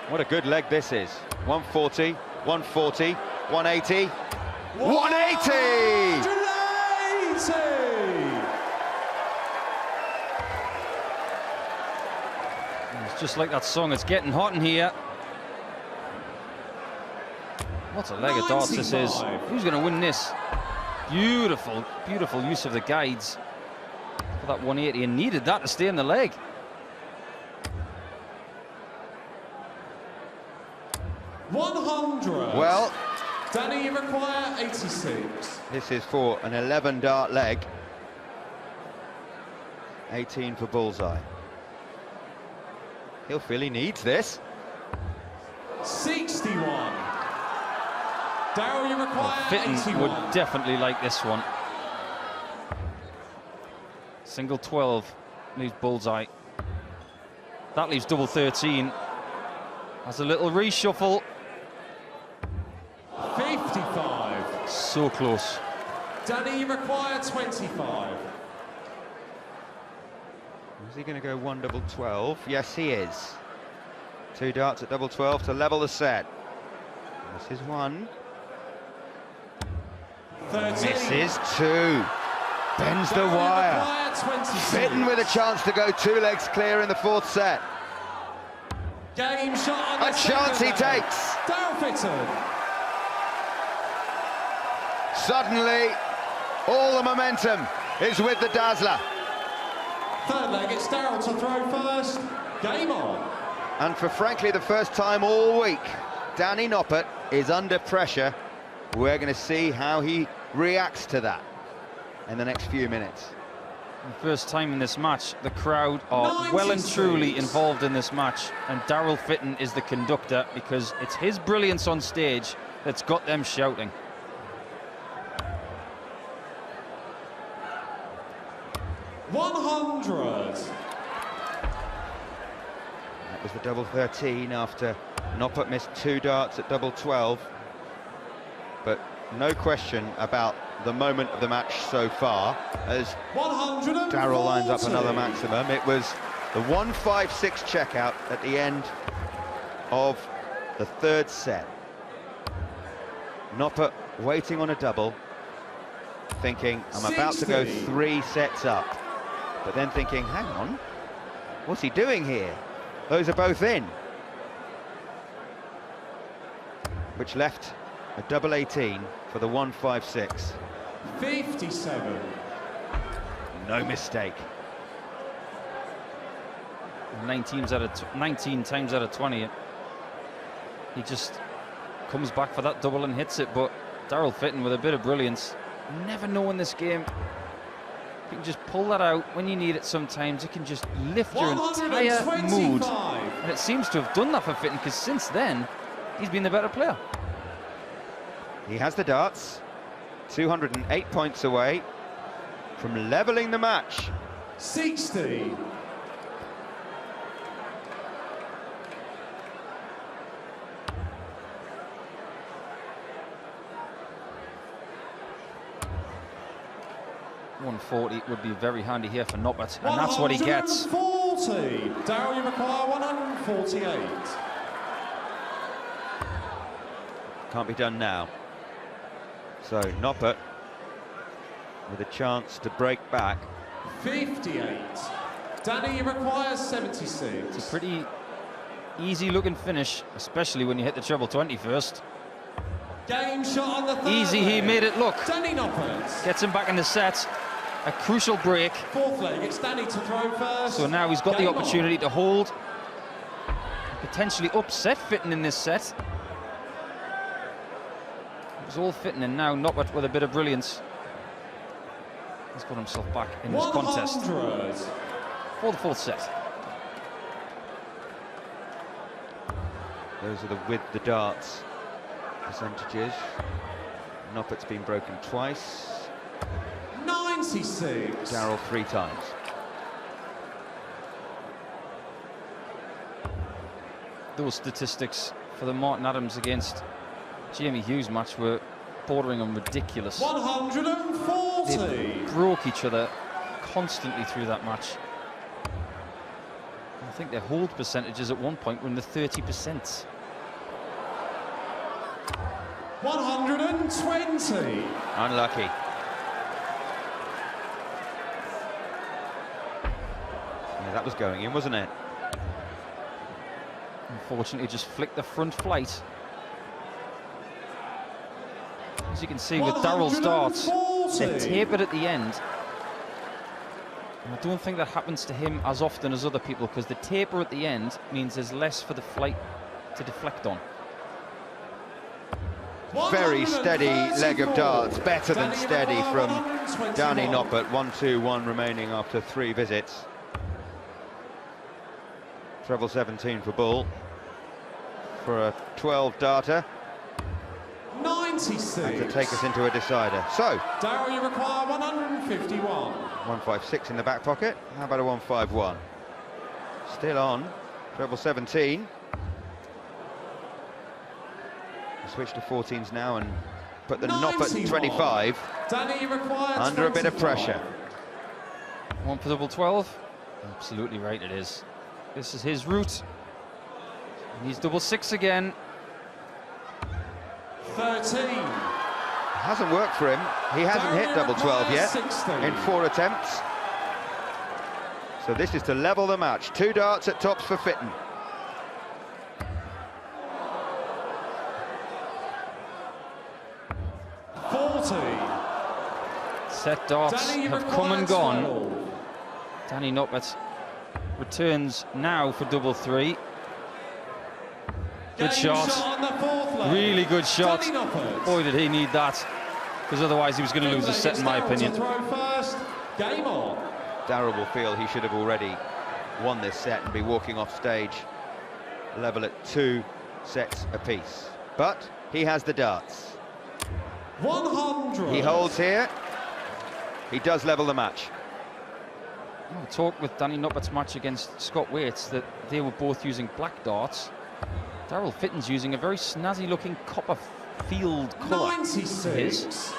What a good leg this is. 140, 140, 180, 180! It's just like that song, it's getting hot in here. What a leg of darts this is. Who's going to win this? Beautiful, beautiful use of the guides for that 180, and needed that to stay in the leg. 100. Well, Danny, you require 86. this is for an 11-dart leg. 18 for bullseye. He'll feel he needs this. 61. Daryl, you require Fitton 81. would definitely like this one. Single 12 leaves bullseye. That leaves double 13. Has a little reshuffle. 55. So close. Danny, you require 25. Is he going to go 1 double 12? Yes, he is. 2 darts at double 12 to level the set. This is 1. 13. Misses 2. Bends the wire. Fitton with a chance to go 2 legs clear in the 4th set. Game shot on A the chance he second leg. takes. Daryl Fitton. Suddenly, all the momentum is with the Dazzler. 3rd leg, it's Daryl to throw first. Game on. And for frankly the first time all week, Danny Noppert is under pressure. We're going to see how he reacts to that in the next few minutes. The first time in this match, the crowd are 96. well and truly involved in this match, and Daryl Fitton is the conductor because it's his brilliance on stage that's got them shouting. $100. That was the double 13 after Noppert missed 2 darts at double 12. But no question about the moment of the match so far as 140. Daryl lines up another maximum. It was the 1-5-6 checkout at the end of the 3rd set. Noppert waiting on a double, thinking, I'm about to go 60. 3 sets up. But then thinking, hang on, what's he doing here? Those are both in. Which left a double 18 for the 1-5-6. 57. No mistake. 19 times out of 20, he just comes back for that double and hits it. But Daryl Fitton with a bit of brilliance. Never know in this game. You can just pull that out when you need it sometimes. It can just lift your entire mood. And it seems to have done that for Fitton, because since then, he's been the better player. He has the darts. 208 points away from leveling the match. 60. $140 would be very handy here for Noppert, and that's what he gets. 140. Daryl, you require 148. Can't be done now. So Noppert with a chance to break back. 58. Danny, you require 76. It's a pretty easy looking finish, especially when you hit the treble 20 first. Game shot on the 3rd Easy, he leg. made it look. Danny Noppert. Gets him back in the set. A crucial break. 4th leg, it's Danny to throw first. So now he's got the Game opportunity on. to hold, potentially upset Fitton in this set. It was all Fitton, and now Noppert with a bit of brilliance. He's got himself back in this contest 100. for the 4th set. Those are the with the darts percentages. Noppert's been broken twice. 96. Daryl 3 times. Those statistics for the Martin Adams against Jamie Hughes match were bordering on ridiculous. 140. They broke each other constantly through that match. I think their hold percentages at one point were in the 30%. 120. Unlucky. Yeah, that was going in, wasn't it? Unfortunately, just flicked the front flight. As you can see with Daryl's darts, they're tapered at the end. And I don't think that happens to him as often as other people, because the taper at the end means there's less for the flight to deflect on. very steady leg of darts, better than steady from Danny Noppert. 1-2-1 remaining after 3 visits. Treble 17 for Bull for a 12 darter. 96. And to take us into a decider. So, Darryl, you require 151. 156 in the back pocket. How about a 151? Still on. Treble 17. Switch to 14s now and put the Noppert 25 Danny, you require under 25. A bit of pressure. One for double 12. Absolutely right it is. This is his route. He's double 6 again. 13. Hasn't worked for him. He hasn't hit double 12 yet 60. in 4 attempts. So this is to level the match. 2 darts at tops for Fitton. Set darts have come and gone. Danny Noppert returns now for double 3. Good shot. Really good shot. Boy, did he need that, because otherwise he was going to lose a set, in my opinion. Darryl will feel he should have already won this set and be walking off stage level at 2 sets apiece. But he has the darts. 100. He holds here. He does level the match. We talked with Danny Noppert's match against Scott Waits that they were both using black darts. Darryl Fitton's using a very snazzy looking copper field colour. 96.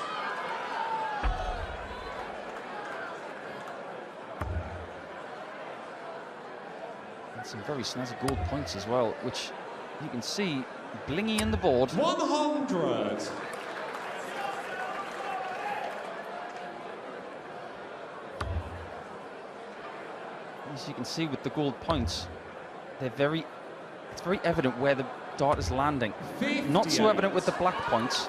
And some very snazzy gold points as well, which you can see blingy in the board. 100. As you can see with the gold points, it's very evident where the dart is landing. 58. Not so evident with the black points.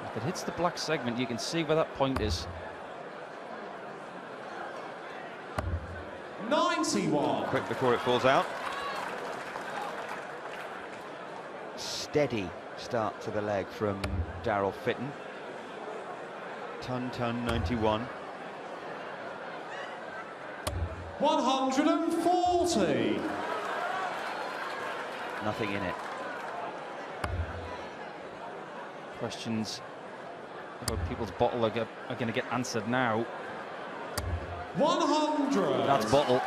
If it hits the black segment, you can see where that point is. 91. Quick before it falls out. Steady start to the leg from Darryl Fitton. Ton 91. 140. Nothing in it. Questions about people's bottle are going to get answered now. 100. That's bottle.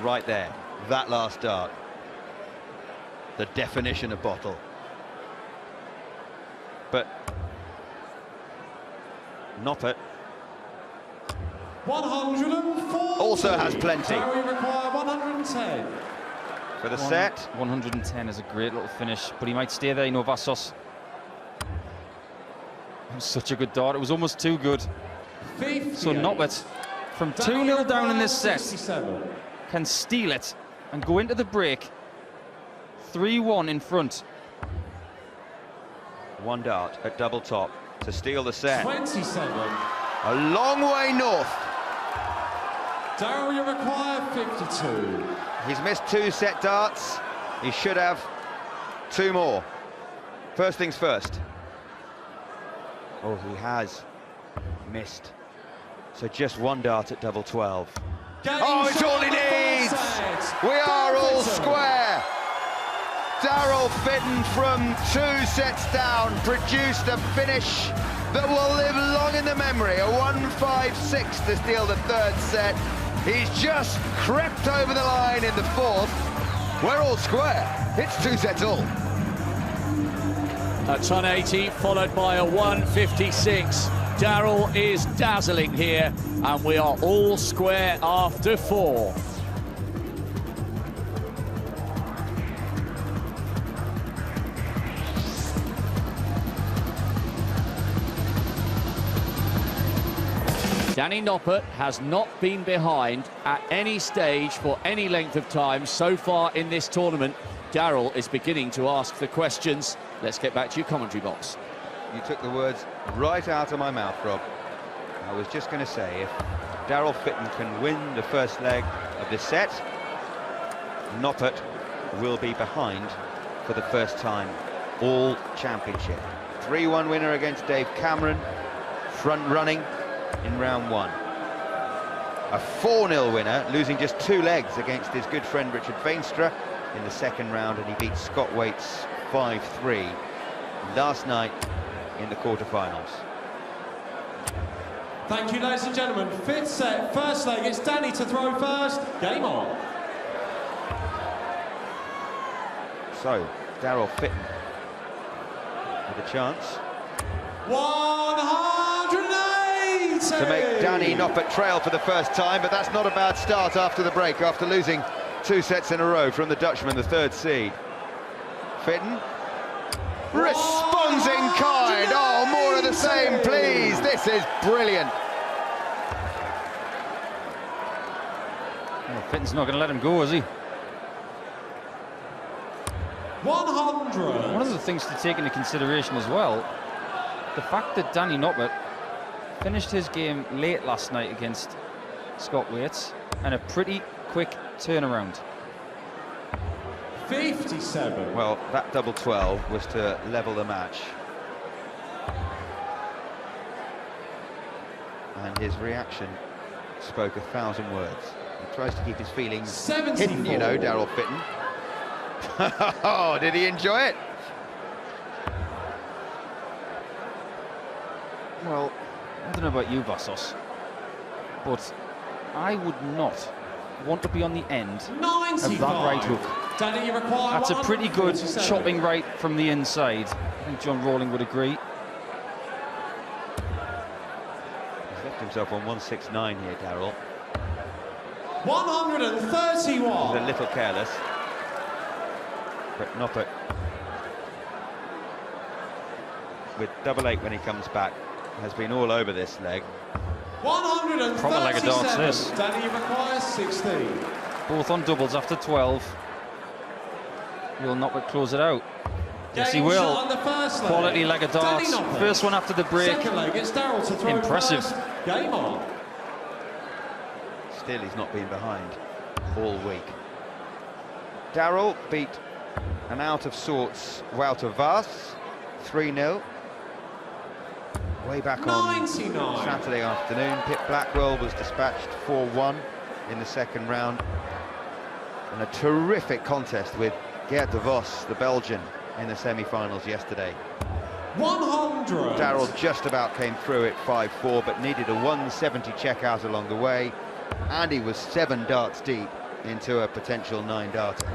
Right there. That last dart. The definition of bottle. But Noppert 140. also has plenty. So we require 110. For the set. 110 is a great little finish, but he might stay there, Vassos. It was such a good dart, it was almost too good. 58. So Noppert, from 2-0 down in this set, 67. can steal it and go into the break 3-1 in front. 1 dart at double top to steal the set. 27. A long way north. Darryl, you require 52. He's missed 2 set darts. He should have 2 more. First things first. Oh, he has missed. So just 1 dart at double 12. Oh, it's all he needs! We are all square. Darryl Fitton from 2 sets down produced a finish that will live long in the memory. A 1-5-6 to steal the 3rd set. He's just crept over the line in the 4th. We're all square. It's 2 sets all. A ton 80 followed by a 156. Darryl is dazzling here, and we are all square after 4. Danny Noppert has not been behind at any stage for any length of time so far in this tournament. Darryl is beginning to ask the questions. Let's get back to your commentary box. You took the words right out of my mouth, Rob. I was just going to say, if Darryl Fitton can win the first leg of this set, Noppert will be behind for the first time all championship. 3-1 winner against Dave Cameron, front running in round 1. A 4-0 winner, losing just 2 legs against his good friend Richard Veenstra in the second round, and he beat Scott Waits 5-3 last night in the quarterfinals. Thank you, ladies and gentlemen. 5th set, first leg. It's Danny to throw first. Game on. So, Daryl Fitton with a chance 180! to make Danny Noppert trail for the first time, but that's not a bad start after the break, after losing 2 sets in a row from the Dutchman, the 3rd seed. Fitton responds in kind. Oh, more of the same, please. This is brilliant. Well, Fitton's not going to let him go, is he? 100. One of the things to take into consideration as well, the fact that Danny Noppert finished his game late last night against Scott Waits, and a pretty quick turnaround. 57. Well, that double 12 was to level the match. And his reaction spoke 1,000 words. He tries to keep his feelings 74. hidden, you know, Daryl Fitton. Oh, did he enjoy it? Well, I don't know about you, Vassos, but I would not want to be on the end 95. of that right hook. Danny, you require That's a pretty good 147. chopping right from the inside. I think John Rawling would agree. He's left himself on 169 here, Daryl. 131. He's a little careless. But Noppert, with double 8 when he comes back, has been all over this leg. 137. Proper leg of darts, this. Danny, you require 16. Both on doubles after 12. Will Noppert close it out? Yes, he Game will. shot on the first leg. Quality leg of darts. Danny Noppert. First one after the break. Second leg, it's Daryl to throw Impressive. first. Game on. Still, he's not been behind all week. Daryl beat an out-of-sorts Wouter Vaas, 3-0. Way back on 99. Saturday afternoon, Pip Blackwell was dispatched 4-1 in the second round. And a terrific contest with Geert de Vos, the Belgian, in the semi-finals yesterday. 100. Daryl just about came through at 5-4, but needed a 170 checkout along the way, and he was 7 darts deep into a potential 9-darter.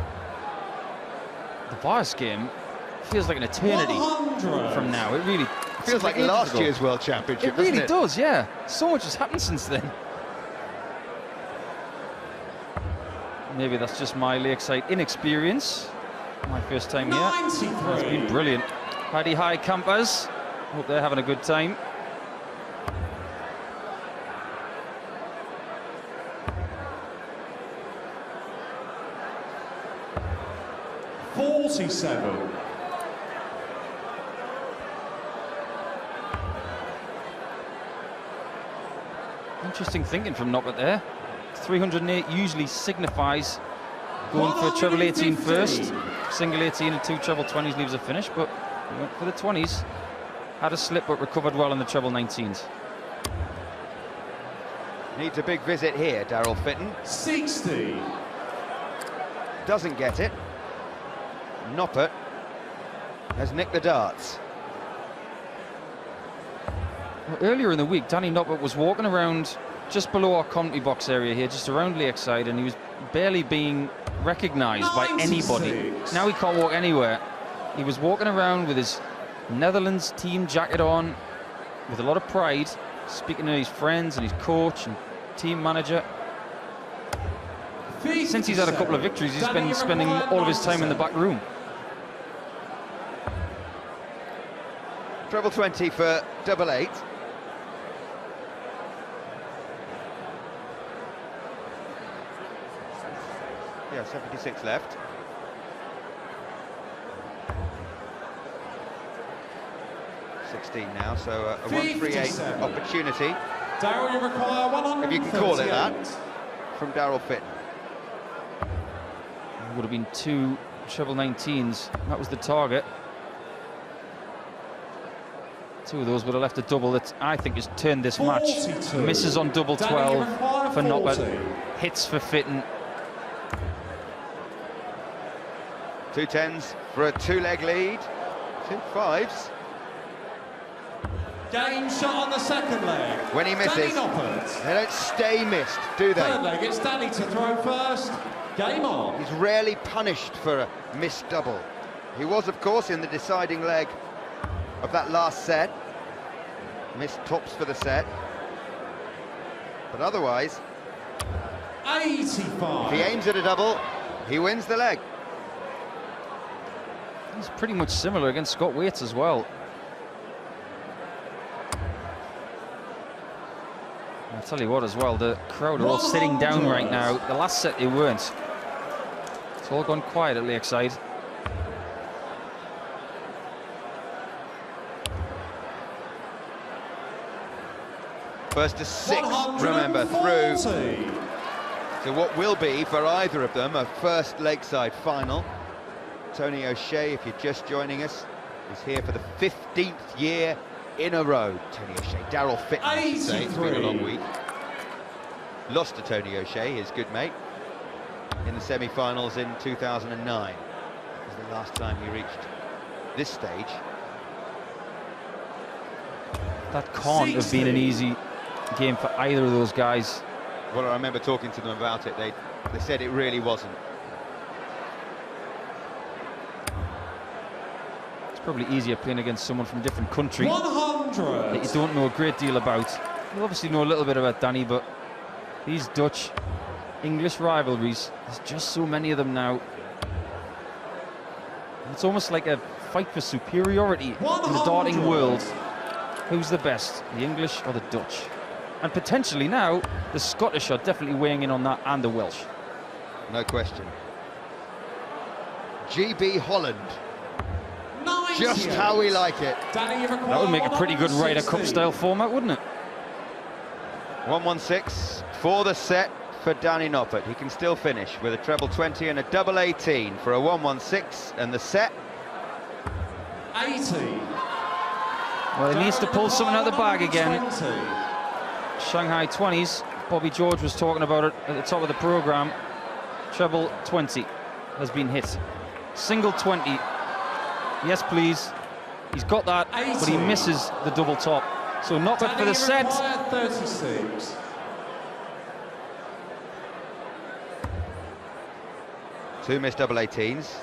The Vaas game feels like an eternity 100. from now. It really Feels like ages last ago. year's World Championship, It really doesn't it? does, yeah. So much has happened since then. Maybe that's just my lakeside inexperience. My first time here. 93. It's been brilliant. Paddy High campers. Hope they're having a good time. $47. Interesting thinking from Noppert there. 308 usually signifies going for treble 18 first. Single 18 and 2 treble 20s leaves a finish, but he went for the 20s. Had a slip but recovered well in the treble 19s. Needs a big visit here, Daryl Fitton. 60. Doesn't get it. Noppert has nicked the darts. Well, earlier in the week, Danny Noppert was walking around just below our commentary box area here, just around Lakeside, and he was barely being recognised by anybody. 96. Now he can't walk anywhere. He was walking around with his Netherlands team jacket on, with a lot of pride, speaking to his friends and his coach and team manager. Since he's had a couple of victories, he's been spending all of his time in the back room. Treble 20 for double 8. Yeah, 76 left. now, so a 138 57. opportunity, Daryl, you require 138. if you can call it that, from Daryl Fitton. would have been 2 treble 19s. That was the target. 2 of those would have left a double that I think has turned this match. 42. Misses on double 12 for Noppert, 40. hits for Fitton. 2 10s for a 2-leg lead. 2 5s. Game shot on the second leg. When he misses, Danny Noppert. they don't stay missed, do they? Third leg, it's Danny to throw first. Game on. He's rarely punished for a missed double. He was, of course, in the deciding leg of that last set. Missed tops for the set. But otherwise, 85. if he aims at a double, he wins the leg. He's pretty much similar against Scott Waits as well. I'll tell you what as well, the crowd are all sitting down right now. The last set they weren't. It's all gone quiet at Lakeside. First to 6, remember, through to what will be, for either of them, a first Lakeside final. Tony O'Shea, if you're just joining us, is here for the 15th year in a row. Tony O'Shea, Daryl Fitton, I should say. It's been a long week. Lost to Tony O'Shea, his good mate, in the semi-finals in 2009. That was the last time he reached this stage. That can't have been an easy game for either of those guys. Well, I remember talking to them about it. They said it really wasn't. It's probably easier playing against someone from a different country 100. that you don't know a great deal about. You obviously know a little bit about Danny, but these Dutch-English rivalries, there's just so many of them now. It's almost like a fight for superiority in the darting world. Who's the best, the English or the Dutch? And potentially now, the Scottish are definitely weighing in on that, and the Welsh. No question. GB Holland. 98. Just how we like it. Danny, That would make a pretty good Ryder Cup style format, wouldn't it? 116 for the set for Danny Noppert. He can still finish with a treble 20 and a double 18 for a 116, and the set 80. Well, he needs to pull something out of the bag again. 20. Shanghai 20s. Bobby George was talking about it at the top of the programme. Treble 20 has been hit. Single 20. Yes, please. He's got that, 80. but he misses the double top. So Noppert for the set. 36. Two missed double 18s.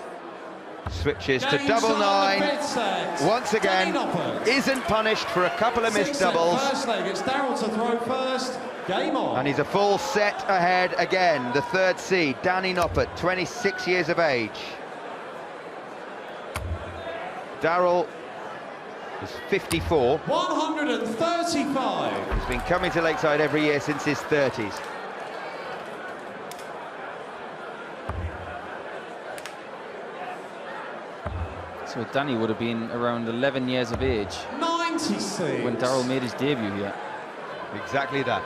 Switches to Game double shot on the 9. fifth set. Once again, Danny Noppert. isn't punished for a couple of missed Sixth set, doubles. First leg, it's Daryl to throw first. Game on. And he's a full set ahead again. The third seed, Danny Noppert, 26 years of age. Daryl is 54. 135. He's been coming to Lakeside every year since his 30s. So Danny would have been around 11 years of age 96. when Daryl made his debut here. Exactly that.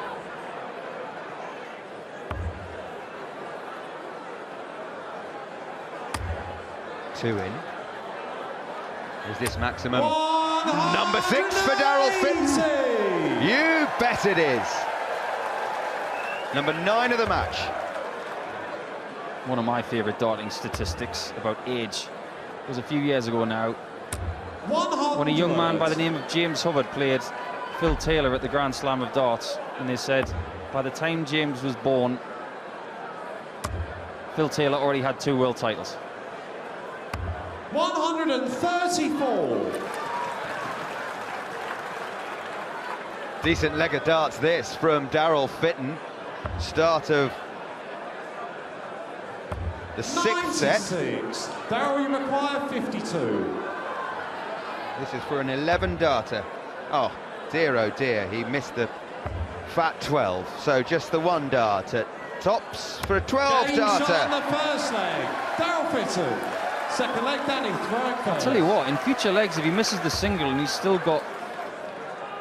Two in. Is this maximum? Number 6 for Daryl Fitton. You bet it is. Number 9 of the match. One of my favourite darting statistics about age. It was a few years ago now, when a young man by the name of James Hubbard played Phil Taylor at the Grand Slam of darts, and they said by the time James was born, Phil Taylor already had 2 world titles. 134. Decent leg of darts this from Daryl Fitton. Start of the 6th set. 96. Daryl, you require 52. This is for an 11 darter. Oh dear, he missed the fat 12. So just the 1 dart at tops for a 12 Game darter. shot on the first leg. Daryl Fitton. Second leg, Danny. I'll tell you what, in future legs, if he misses the single and he's still got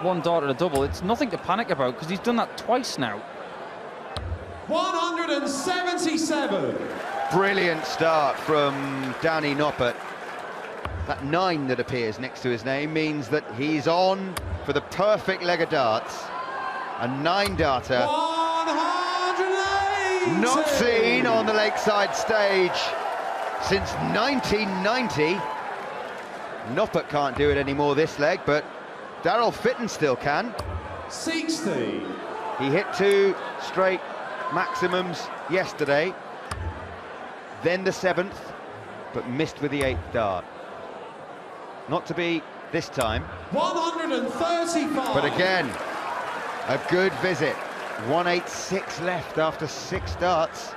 1 dart at a double, it's nothing to panic about, because he's done that twice now. 177. brilliant start from Danny Noppert. That 9 that appears next to his name means that he's on for the perfect leg of darts. A 9-darter. 180! Not seen on the Lakeside stage since 1990. Noppert can't do it anymore this leg, but Daryl Fitton still can. 60. He hit 2 straight maximums yesterday, then the 7th, but missed with the 8th dart. Not to be this time. 135. But again, a good visit. 186 left after 6 darts.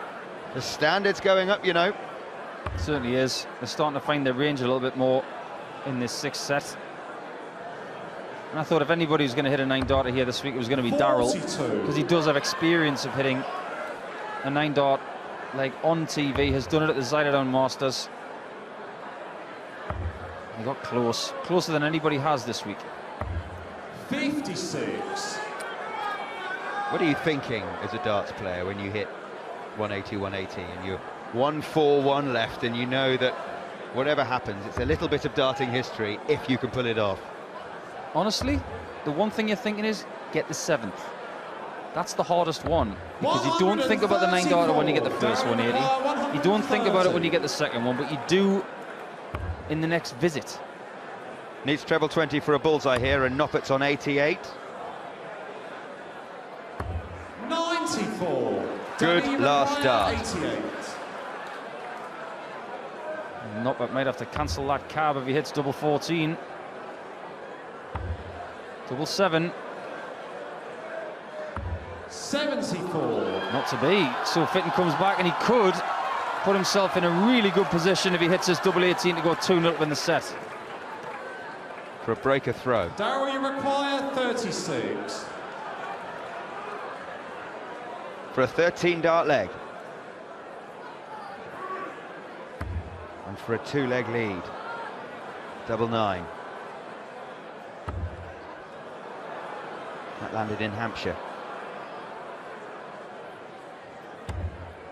The standard's going up, you know. It certainly is. They're starting to find their range a little bit more in this 6th set. And I thought if anybody was going to hit a 9-darter here this week, it was going to be Daryl, because he does have experience of hitting a 9-dart leg on TV. Has done it at the Zyderdown Masters. He got close, closer than anybody has this week. 56. What are you thinking as a darts player when you hit 180, 180 and you're 141 left and you know that whatever happens, it's a little bit of darting history if you can pull it off? Honestly, the one thing you're thinking is get the 7th. That's the hardest one, because you don't think about the 9-darter when you get the first 180. You don't think about it when you get the second one, but you do in the next visit. Needs treble 20 for a bullseye here, and Noppert's on 88. 94. Good last start. 88. Noppert might have to cancel that cab if he hits double 14. Double 7. 74. Not to be. So Fitton comes back, and he could put himself in a really good position if he hits his double 18 to go 2-0 up in the set. For a breaker throw. Daryl, you require 36. For a 13-dart leg. And for a 2-leg lead. Double 9. That landed in Hampshire.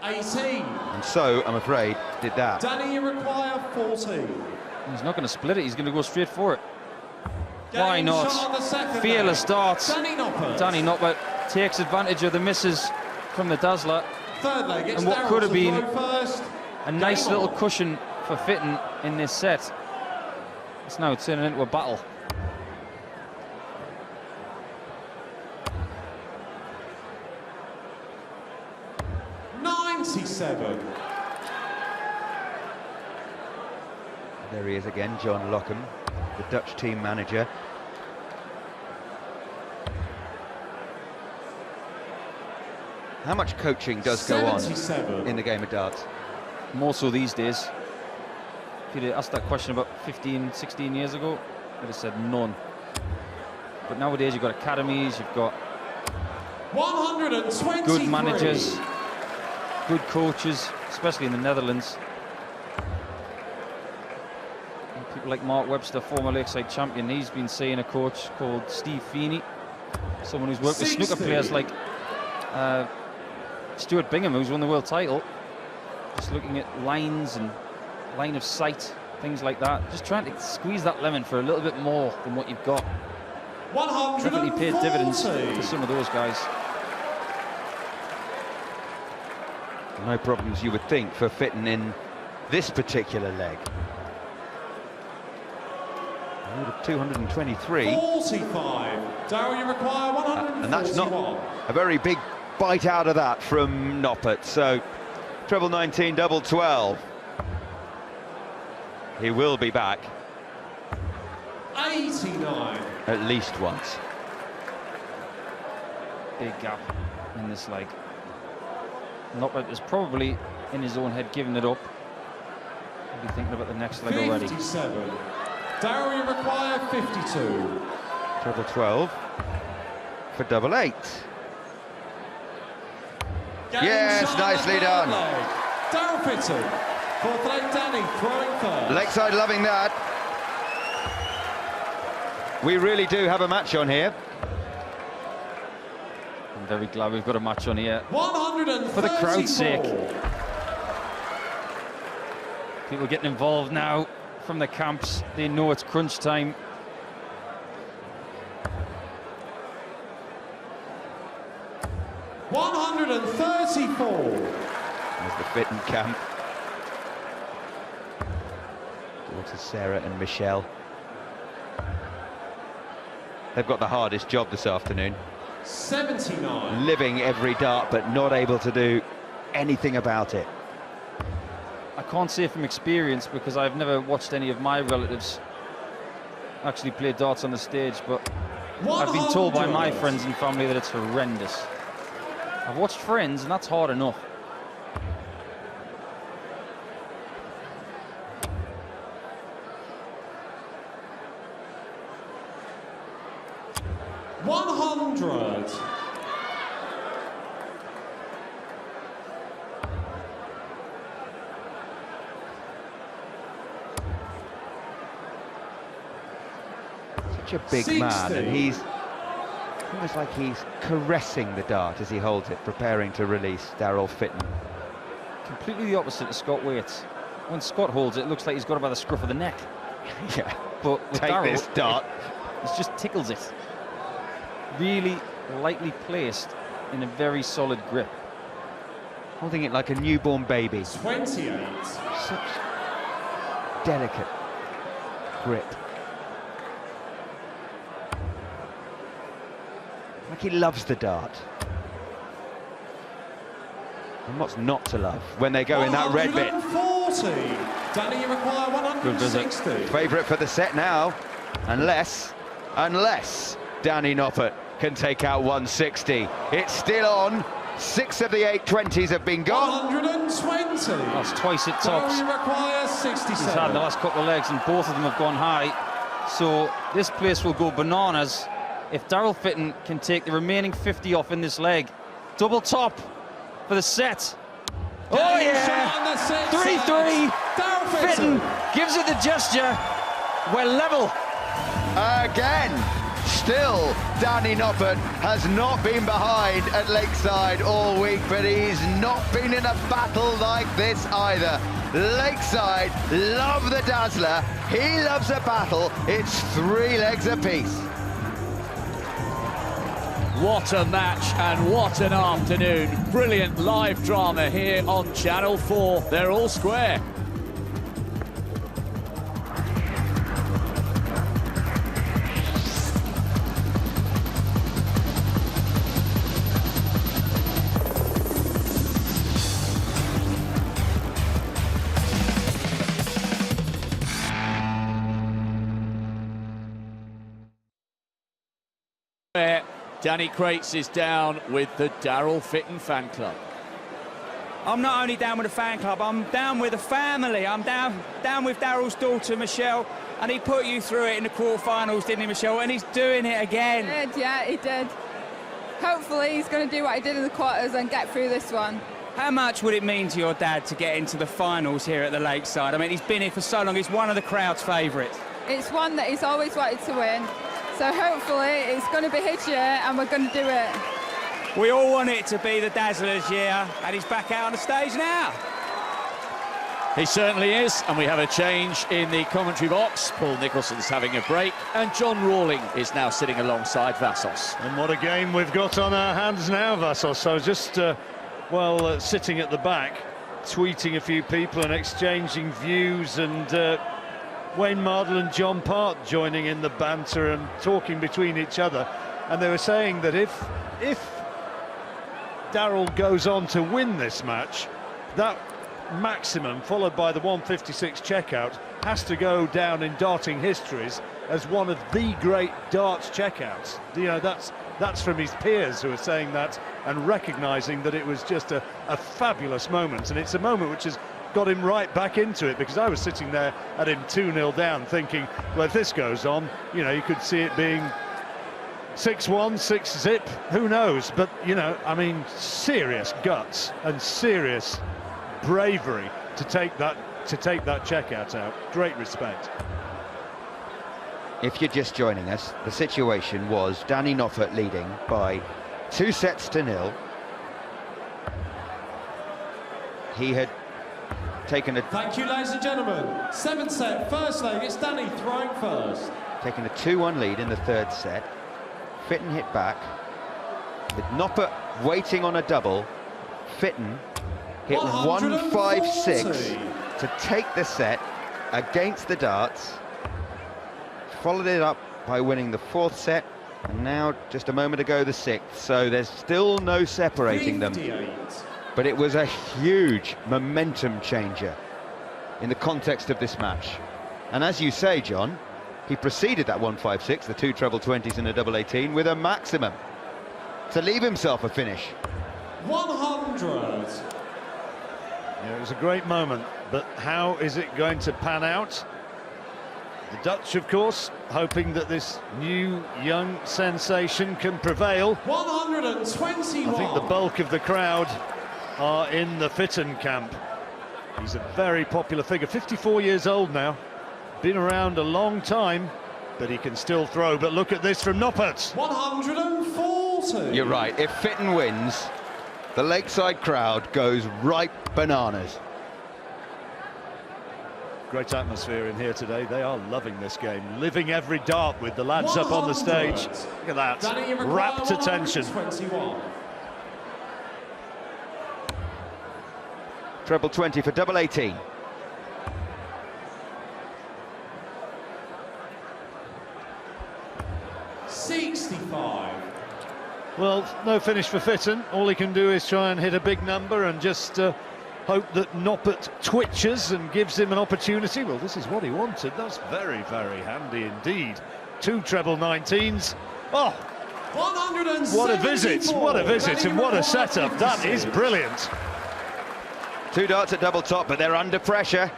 18. And so, I'm afraid, did that. Danny, you require 14. He's not going to split it, he's going to go straight for it. Game Why shot not? on the second Fearless leg. darts. Danny Noppert. Danny Noppert takes advantage of the misses from the Dazzler. Third leg, it's And what Daryl could have to been throw first. a nice Game little on. cushion for Fitton in this set. It's now turning into a battle. There he is again, John Lockham, the Dutch team manager. How much coaching does go on 77. in the game of darts? More so these days. If you'd asked that question about 15, 16 years ago, I'd have said none. But nowadays you've got academies, you've got 123. good managers, good coaches, especially in the Netherlands. And people like Mark Webster, former Lakeside champion, he's been seeing a coach called Steve Feeney, someone who's worked with snooker 60. players like Stuart Bingham, who's won the world title, just looking at lines and line of sight, things like that, just trying to squeeze that lemon for a little bit more than what you've got. Definitely paid dividends to some of those guys. No problems, you would think, for Fitton in this particular leg. 223. 45. Daryl, you require 141. And that's not a very big bite out of that from Noppert. So, treble 19, double 12. He will be back 89. at least once. Big gap in this leg. Noppert is probably in his own head giving it up. He'll be thinking about the next leg already. 57. Daryl, you require 52. Treble 12 for double 8. Game Yes, shot nicely on the done. third leg. Daryl Fitton. Fourth leg, Danny throwing first. Lakeside loving that. We really do have a match on here. I'm very glad we've got a match on here. 134. For the crowd's sake. People getting involved now from the camps. They know it's crunch time. $134. There's the Fitton camp. Daughters Sarah and Michelle. They've got the hardest job this afternoon. 79. Living every dart, but not able to do anything about it. I can't say from experience because I've never watched any of my relatives actually play darts on the stage, but I've been told by my friends and family that it's horrendous. I've watched friends, and that's hard enough. $100. Such a big man, and he's almost like he's caressing the dart as he holds it, preparing to release Daryl Fitton. Completely the opposite of Scott Waits. When Scott holds it, it looks like he's got it by the scruff of the neck. Yeah, But with take Daryl, this dart. it just tickles it. Really lightly placed in a very solid grip. Holding it like a newborn baby. 28. Such delicate grip. Like he loves the dart. And what's not to love when they go in that red bit? 140. Danny, you require 160. Favourite for the set now, unless Danny Noppert can take out 160. It's still on. 6 of the 8 20s have been gone. 120. That's twice it tops. Danny requires 67. He's had the last couple of legs, and both of them have gone high. So this place will go bananas if Daryl Fitton can take the remaining 50 off in this leg. Double top for the set. Oh yeah! 3-3. Fitton gives it the gesture. We're level. Again, still Danny Noppert has not been behind at Lakeside all week, but he's not been in a battle like this either. Lakeside love the Dazzler. He loves a battle. It's 3 legs apiece. What a match and what an afternoon. Brilliant live drama here on Channel 4. They're all square. Danny Crates is down with the Daryl Fitton fan club. I'm not only down with the fan club, I'm down with the family. I'm down with Daryl's daughter, Michelle, and he put you through it in the quarterfinals, didn't he, Michelle? And he's doing it again. He did, yeah, he did. Hopefully he's going to do what he did in the quarters and get through this one. How much would it mean to your dad to get into the finals here at the Lakeside? I mean, he's been here for so long. He's one of the crowd's favourites. It's one that he's always wanted to win. So hopefully it's going to be his year and we're going to do it. We all want it to be the Dazzler's year, and he's back out on the stage now. He certainly is, and we have a change in the commentary box. Paul Nicholson's having a break, and John Rawling is now sitting alongside Vassos. And what a game we've got on our hands now, Vassos. So just, sitting at the back, tweeting a few people and exchanging views, and Wayne Mardle and John Part joining in the banter and talking between each other. And they were saying that if Daryl goes on to win this match, that maximum followed by the 156 checkout has to go down in darting histories as one of the great darts checkouts. You know, that's from his peers who are saying that and recognizing that it was just a fabulous moment, and it's a moment which has got him right back into it, because I was sitting there at him 2-0 down thinking, well, if this goes on, you know, you could see it being 6-1, 6-zip, who knows? But, you know, I mean, serious guts and serious bravery to take that checkout out. Great respect. If you're just joining us, the situation was Danny Noppert leading by 2-0. He had taken a... Thank you, ladies and gentlemen. 7th set, first leg, it's Danny throwing first. Taken a 2-1 lead in the third set. Fitton hit back. With Noppert waiting on a double, Fitton hit 1-5-6 to take the set against the darts. Followed it up by winning the fourth set, and now just a moment ago the sixth. So there's still no separating them. But it was a huge momentum changer in the context of this match. And as you say, John, he preceded that 1-5-6, the 2 treble 20s and a double 18, with a maximum to leave himself a finish. 100. Yeah, it was a great moment, but how is it going to pan out? The Dutch, of course, hoping that this new young sensation can prevail. 121. I think the bulk of the crowd are in the Fitton camp. He's a very popular figure, 54 years old now, been around a long time, but he can still throw. But look at this from Noppert. 140. You're right, if Fitton wins, the Lakeside crowd goes right bananas. Great atmosphere in here today. They are loving this game, living every dart with the lads up on the stage. Look at that, rapt attention. 21. Treble 20 for double 18. Well, no finish for Fitton. All he can do is try and hit a big number and just hope that Noppert twitches and gives him an opportunity. Well, this is what he wanted. That's very, very handy indeed. 2 treble 19s. Oh, what a visit, and what a setup. That is brilliant. 2 darts at double top, but they're under pressure.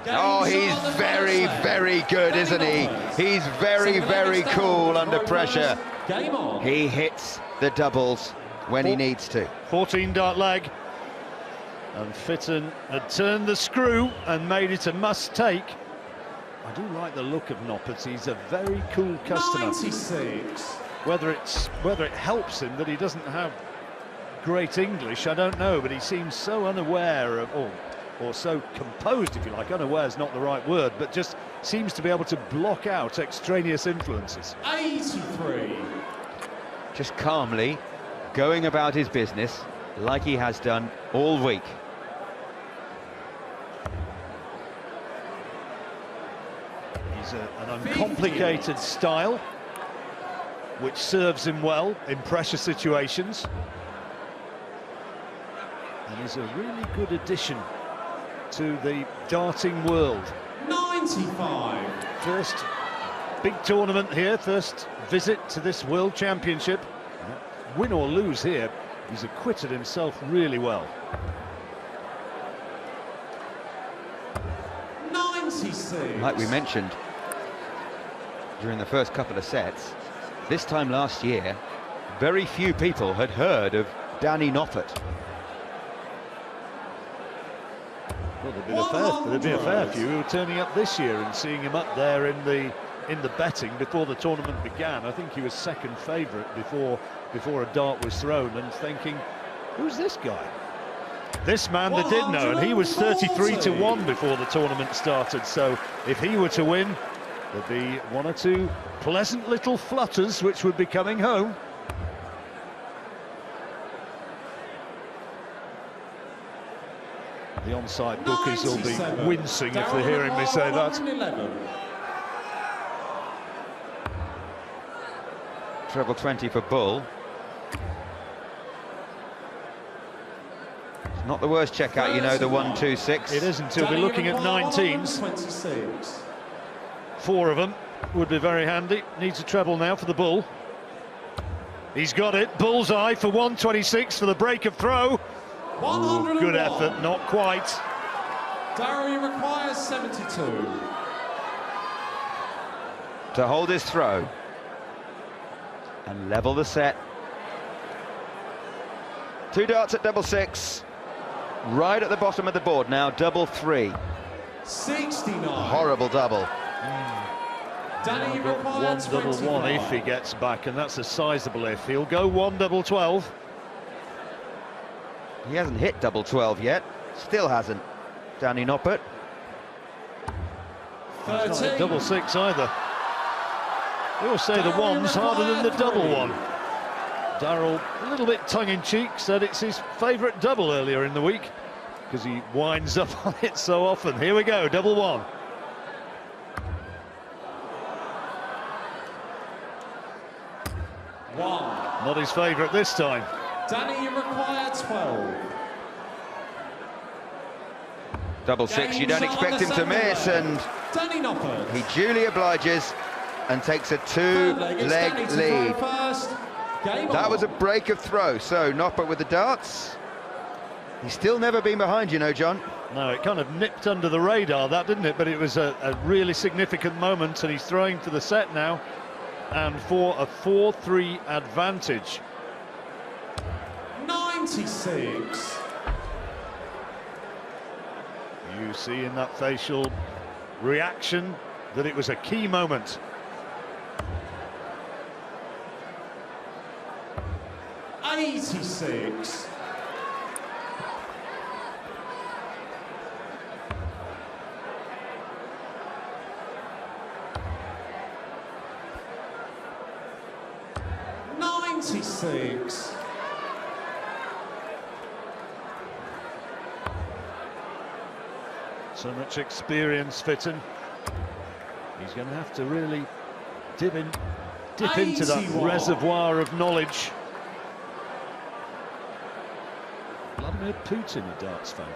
Oh, he's very, very good, isn't he? He's very, very cool under pressure. He hits the doubles when he needs to. 14 dart leg. And Fitton had turned the screw and made it a must-take. I do like the look of Noppert. He's a very cool customer. 96. Whether it helps him that he doesn't have great English, I don't know, but he seems so unaware of, or so composed, if you like. Unaware is not the right word, but just seems to be able to block out extraneous influences. 83. Just calmly going about his business like he has done all week. He's an uncomplicated style, which serves him well in pressure situations. And is a really good addition to the darting world. 95. First big tournament here, first visit to this World Championship. Win or lose here, he's acquitted himself really well. 96. Like we mentioned during the first couple of sets, this time last year, very few people had heard of Danny Noppert. Well, there'd be a fair few who were turning up this year and seeing him up there in the betting before the tournament began. I think he was second favourite before a dart was thrown, and thinking, who's this guy? This man they did know, and he was 33-1 before the tournament started. So if he were to win, there'd be 1 or 2 pleasant little flutters which would be coming home. The on-site bookies will be wincing if they're hearing me say that. Treble 20 for Bull. It's not the worst checkout, you know, the 1-2-6. It isn't. He'll be looking at 19s. 26. 4 of them would be very handy. Needs a treble now for the Bull. He's got it. Bullseye for 126 for the break of throw. Ooh, good effort, not quite. Darry requires 72. To hold his throw and level the set. 2 darts at double 6. Right at the bottom of the board now, double 3. 69. Horrible double. Danny Got 1 double 1 if he gets back, and that's a sizable if. He'll go 1 double 12. He hasn't hit double 12 yet. Still hasn't. Danny Noppert. It's not a double six either. They always say the one's harder than the double one. Darryl, a little bit tongue-in-cheek, said it's his favourite double earlier in the week because he winds up on it so often. Here we go, double one. Not his favourite this time. Danny, you require 12. Double six, you don't expect him to miss, and Danny Noppert. he duly obliges and takes a two-leg lead. That was a break of throw, so Noppert with the darts. He's still never been behind, you know, John. No, it kind of nipped under the radar, that, didn't it? But it was a really significant moment, and he's throwing for the set now, and for a 4-3 advantage. 96. You see in that facial reaction that it was a key moment. '86. '96. So much experience, Fitton. He's going to have to really dip into that reservoir of knowledge. Vladimir Putin, a darts fan.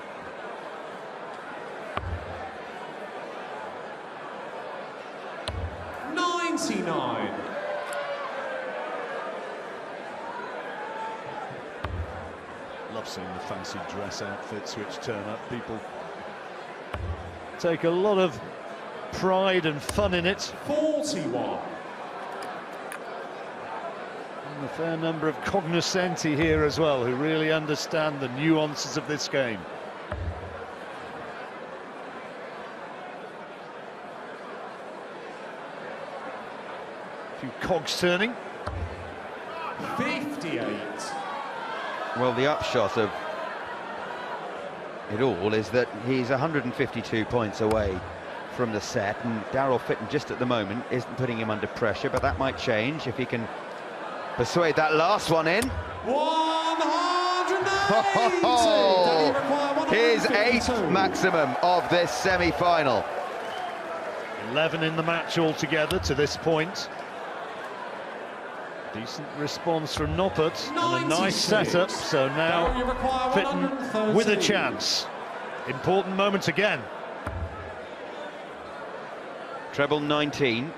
'99. Love seeing the fancy dress outfits which turn up. People take a lot of pride and fun in it. 41. And a fair number of cognoscenti here as well, who really understand the nuances of this game. A few cogs turning. 58. Well, the upshot of it all is that he's 152 points away from the set, and Darryl Fitton just at the moment isn't putting him under pressure, but that might change if he can persuade that last one in. 180. His 8th maximum of this semi-final. 11 in the match altogether to this point. Decent response from Noppert and a nice setup, so now Fitton with a chance. Important moment again. Treble 19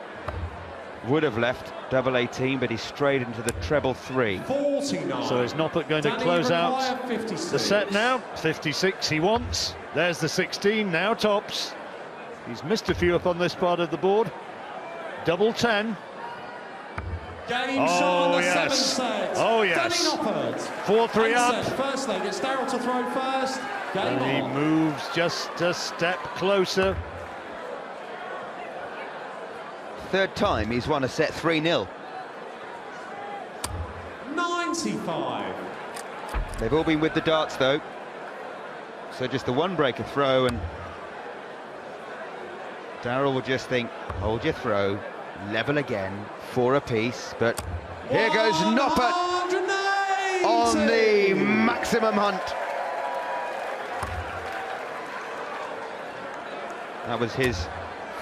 would have left double 18, but he strayed into the treble 3. 49. So is Noppert going to close out the set now? 56 he wants. There's the 16 now, tops. He's missed a few up on this part of the board. Double 10. Game shot on the 7th set. Oh yes. Danny Noppert. 4-3 up. First leg, it's Darryl to throw first. Game And he on. moves just a step closer. Third time he's won a set 3-0. 95. They've all been with the darts though, so just the one break of throw, and Darryl will just think, hold your throw, level again, 4 apiece, but here goes Noppert on the maximum hunt. That was his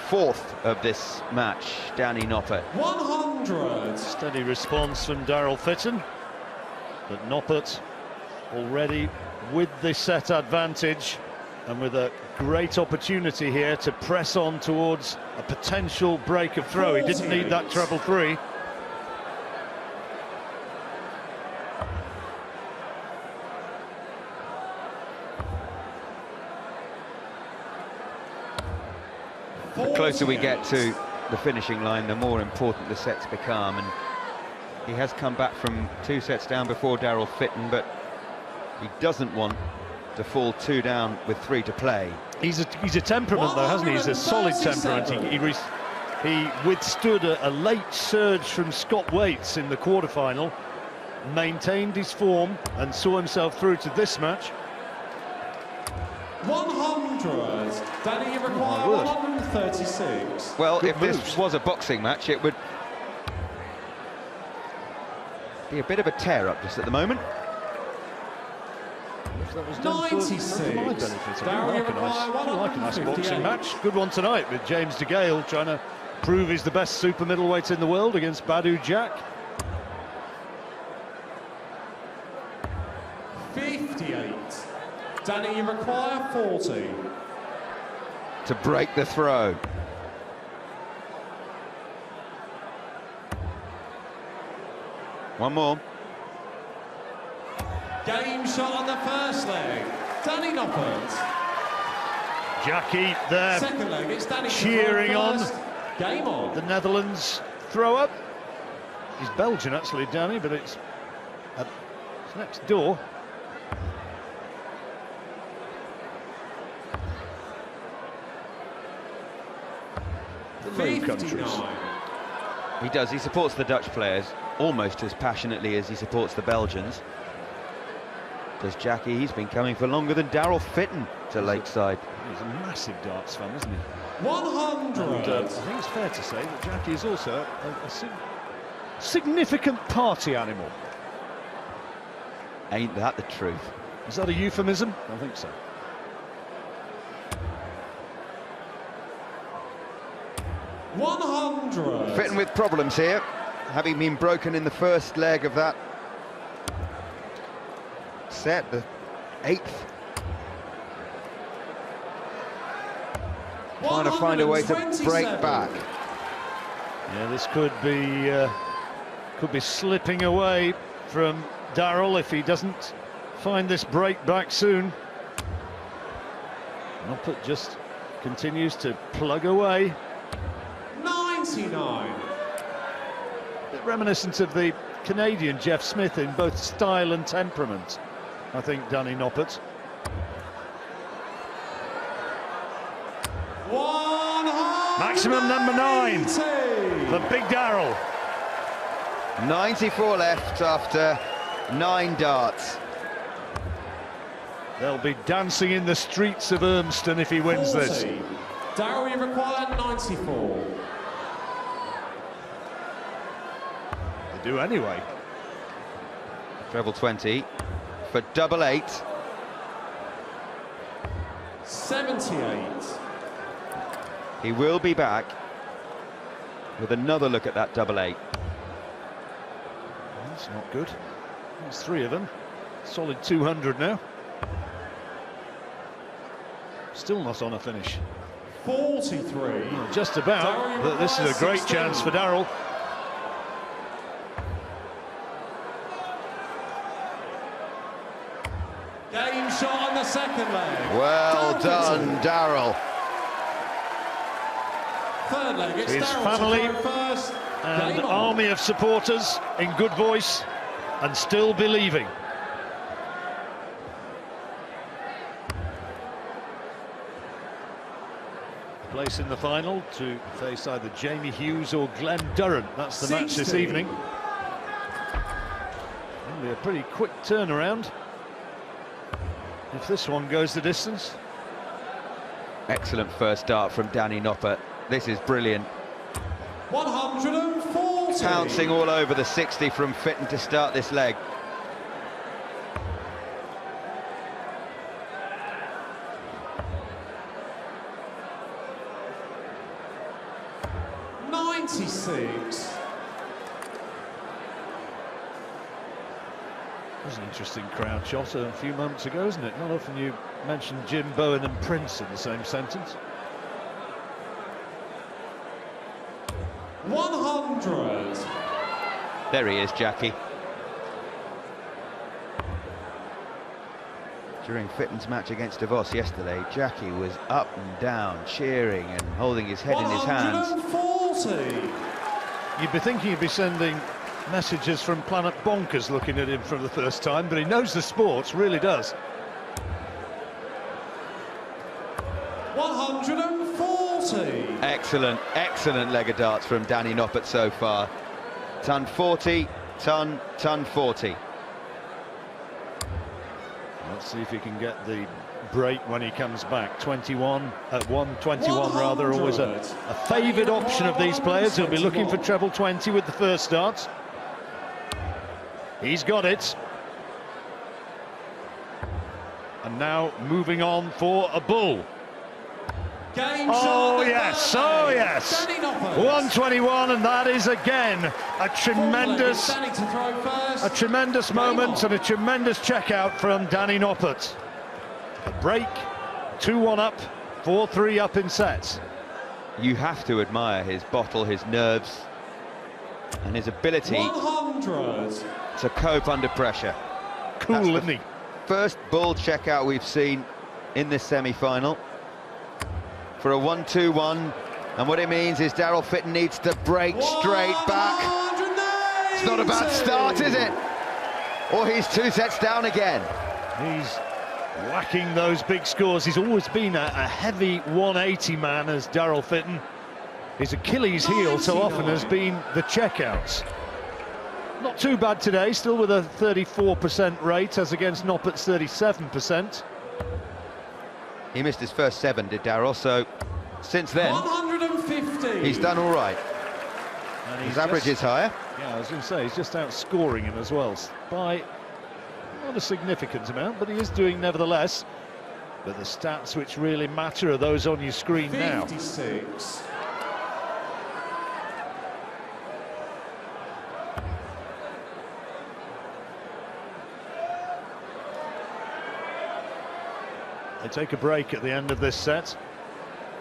4th of this match, Danny Noppert. 100. Steady response from Darryl Fitton, but Noppert already with the set advantage and with a great opportunity here to press on towards a potential break of throw. He didn't need that treble 3. The closer we get to the finishing line, the more important the sets become, and he has come back from 2 sets down before Darryl Fitton, but he doesn't want to fall 2 down with 3 to play. He's a temperament though, hasn't he? He's a solid temperament. He withstood a late surge from Scott Waits in the quarterfinal, maintained his form and saw himself through to this match. 100. 100. Danny, you require 136. Well, Good if moves. this was a boxing match, it would be a bit of a tear-up just at the moment. If that was done for 96. my benefit, I Darren, do like a nice boxing 158. match. Good one tonight with James De Gale trying to prove he's the best super middleweight in the world against Badu Jack. 58. Danny, you require 40. To break the throw. One more. Game shot on the first leg. Danny Noppert. Jackie there Second leg, it's Danny cheering on first. Game on. the Netherlands throw-up. He's Belgian actually, Danny, but it's next door. The Low Countries. 59. He does. He supports the Dutch players almost as passionately as he supports the Belgians. Does Jackie? He's been coming for longer than Daryl Fitton to Lakeside. He's a massive darts fan, isn't he? 100. And, I think it's fair to say that Jackie is also a significant party animal. Ain't that the truth? Is that a euphemism? I think so. Fitton with problems here, having been broken in the first leg of that set, the 8th. Trying to find a way to break back. Yeah, this could be slipping away from Daryl if he doesn't find this break back soon. Noppert just continues to plug away. 99. Bit reminiscent of the Canadian Jeff Smith in both style and temperament, I think, Danny Noppert. 100. Maximum number 9 for Big Daryl. 94 left after 9 darts. They'll be dancing in the streets of Urmston if he wins 40. this. Daryl, you require 94. They do anyway. Treble 20 for double 8. 78. He will be back with another look at that double 8. That's not good. There's 3 of them. Solid 200 now. Still not on a finish. 43. Well, just about, but this is a great 16. chance for Daryl. Game shot on the second leg. Well done, Daryl. Third leg, it's His Daryl family to throw first. And Game on. army of supporters in good voice and still believing. Place in the final to face either Jamie Hughes or Glenn Durrant. That's the match this 60. evening. Only a pretty quick turnaround if this one goes the distance. Excellent first dart from Danny Noppert. This is brilliant. 140. Pouncing all over the 60 from Fitton to start this leg. Six. It was an interesting crowd shot a few moments ago, isn't it? Not often you mention Jim Bowen and Prince in the same sentence. 100. There he is, Jackie. During Fitton's match against DeVos yesterday, Jackie was up and down, cheering and holding his head in his hands. 140. You'd be thinking he'd be sending messages from Planet Bonkers looking at him for the first time, but he knows the sports, really does. 140. Excellent, excellent leg of darts from Danny Noppert so far. Ton 40, ton 40. Let's see if he can get the break when he comes back. 121 rather, always a favoured option of these players. He'll be looking for treble 20 with the first start. He's got it. And now moving on for a bull. Oh yes, oh yes. 121, and that is again a tremendous moment and a tremendous checkout from Danny Noppert. A break, 2-1 up, 4-3 up in sets. You have to admire his bottle, his nerves, and his ability to cope under pressure. Cool, isn't he? First bull checkout we've seen in this semi-final for a 1-2-1, and what it means is Daryl Fitton needs to break straight back. It's not a bad start, is it? Or he's 2 sets down again. He's whacking those big scores. He's always been a heavy 180 man, as Daryl Fitton. His Achilles heel so often has been the checkouts. Not too bad today, still with a 34% rate as against Noppert's 37%. He missed his first 7, did Daryl, so since then 150. he's done all right. And His average is higher. Yeah, I was going to say, he's just outscoring him as well by not a significant amount, but he is doing nevertheless. But the stats which really matter are those on your screen 56. now. They take a break at the end of this set.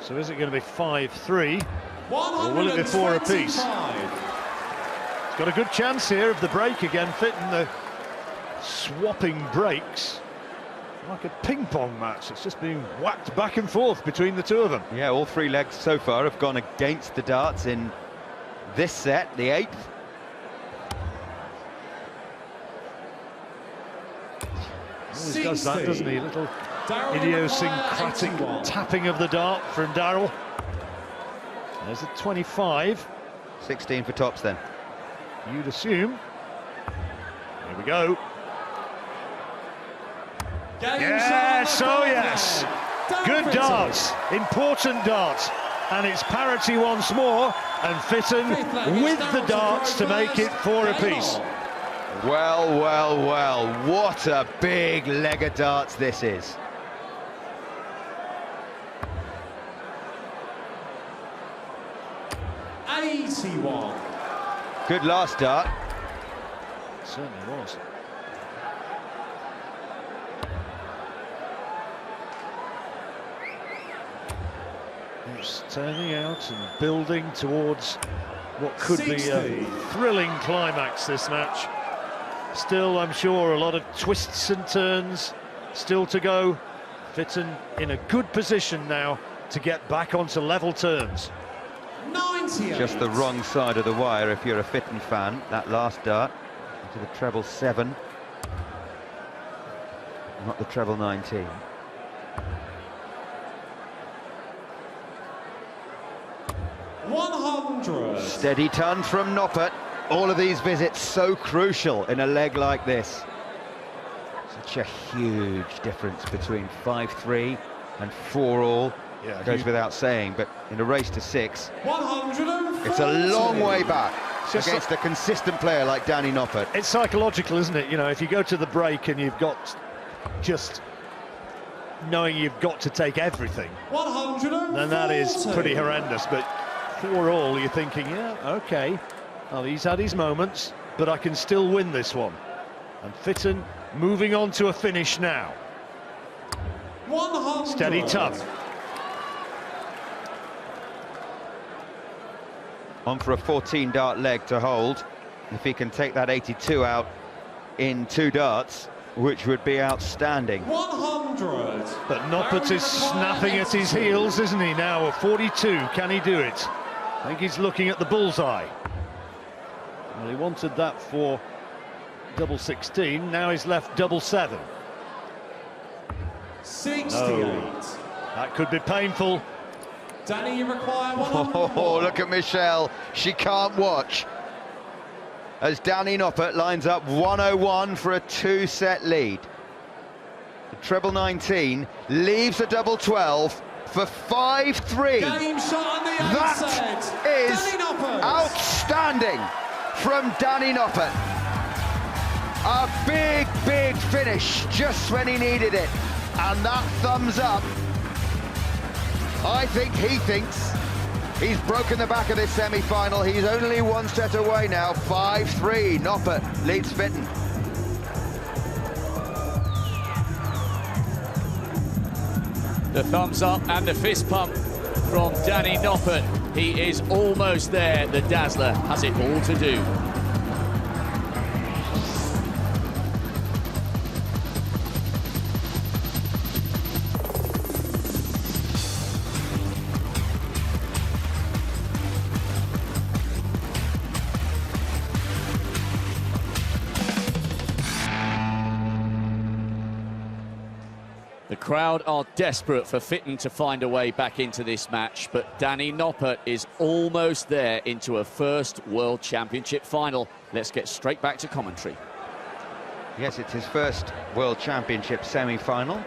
So is it going to be 5-3? Or will it be 4 apiece? He's got a good chance here of the break again. Fitton, the swapping breaks. Like a ping-pong match. It's just being whacked back and forth between the two of them. Yeah, all 3 legs so far have gone against the darts in this set, the 8th. Always does that, doesn't he? A little idiosyncratic tapping of the dart from Daryl. There's a 25. 16 for tops then. You'd assume. Here we go. Yes, oh yes. Good darts, important darts. And it's parity once more, and Fitton with the darts to make it 4 apiece. Well, well, well, what a big leg of darts this is. Good last dart. Certainly was. It's turning out and building towards what could be a thrilling climax, this match. Still, I'm sure, a lot of twists and turns still to go. Fitton in a good position now to get back onto level terms. 98. Just the wrong side of the wire if you're a Fitton fan. That last dart into the treble 7, not the treble 19. Steady ton from Noppert. All of these visits so crucial in a leg like this. Such a huge difference between 5-3 and 4 all. Yeah, goes without saying, but in a race to 6, 140. it's a long way back against a consistent player like Danny Noppert. It's psychological, isn't it? You know, if you go to the break and you've got just knowing you've got to take everything, then that is pretty horrendous. But 4 all, you're thinking, yeah, okay, well, he's had his moments, but I can still win this one. And Fitton moving on to a finish now. 100. Steady ton. On for a 14 dart leg to hold. If he can take that 82 out in 2 darts, which would be outstanding. 100. But Noppert is snapping at his heels, isn't he, now? A 42, can he do it? I think he's looking at the bullseye. Well, he wanted that for double 16, now he's left double 7. 68. No. That could be painful. Danny, you require 100. Oh, look at Michelle. She can't watch as Danny Noppert lines up 101 for a 2-set lead. Treble 19 leaves a double 12 for 5-3. Game shot on the That outset. is Danny Noppert. outstanding from Danny Noppert. A big, big finish just when he needed it. And that thumbs up. I think he thinks he's broken the back of this semi-final. He's only one set away now. 5-3. Noppert leads Fitton. The thumbs up and the fist pump from Danny Noppert. He is almost there. The Dazzler has it all to do. The crowd are desperate for Fitton to find a way back into this match, but Danny Noppert is almost there into a first World Championship final. Let's get straight back to commentary. Yes, it's his first World Championship semi-final.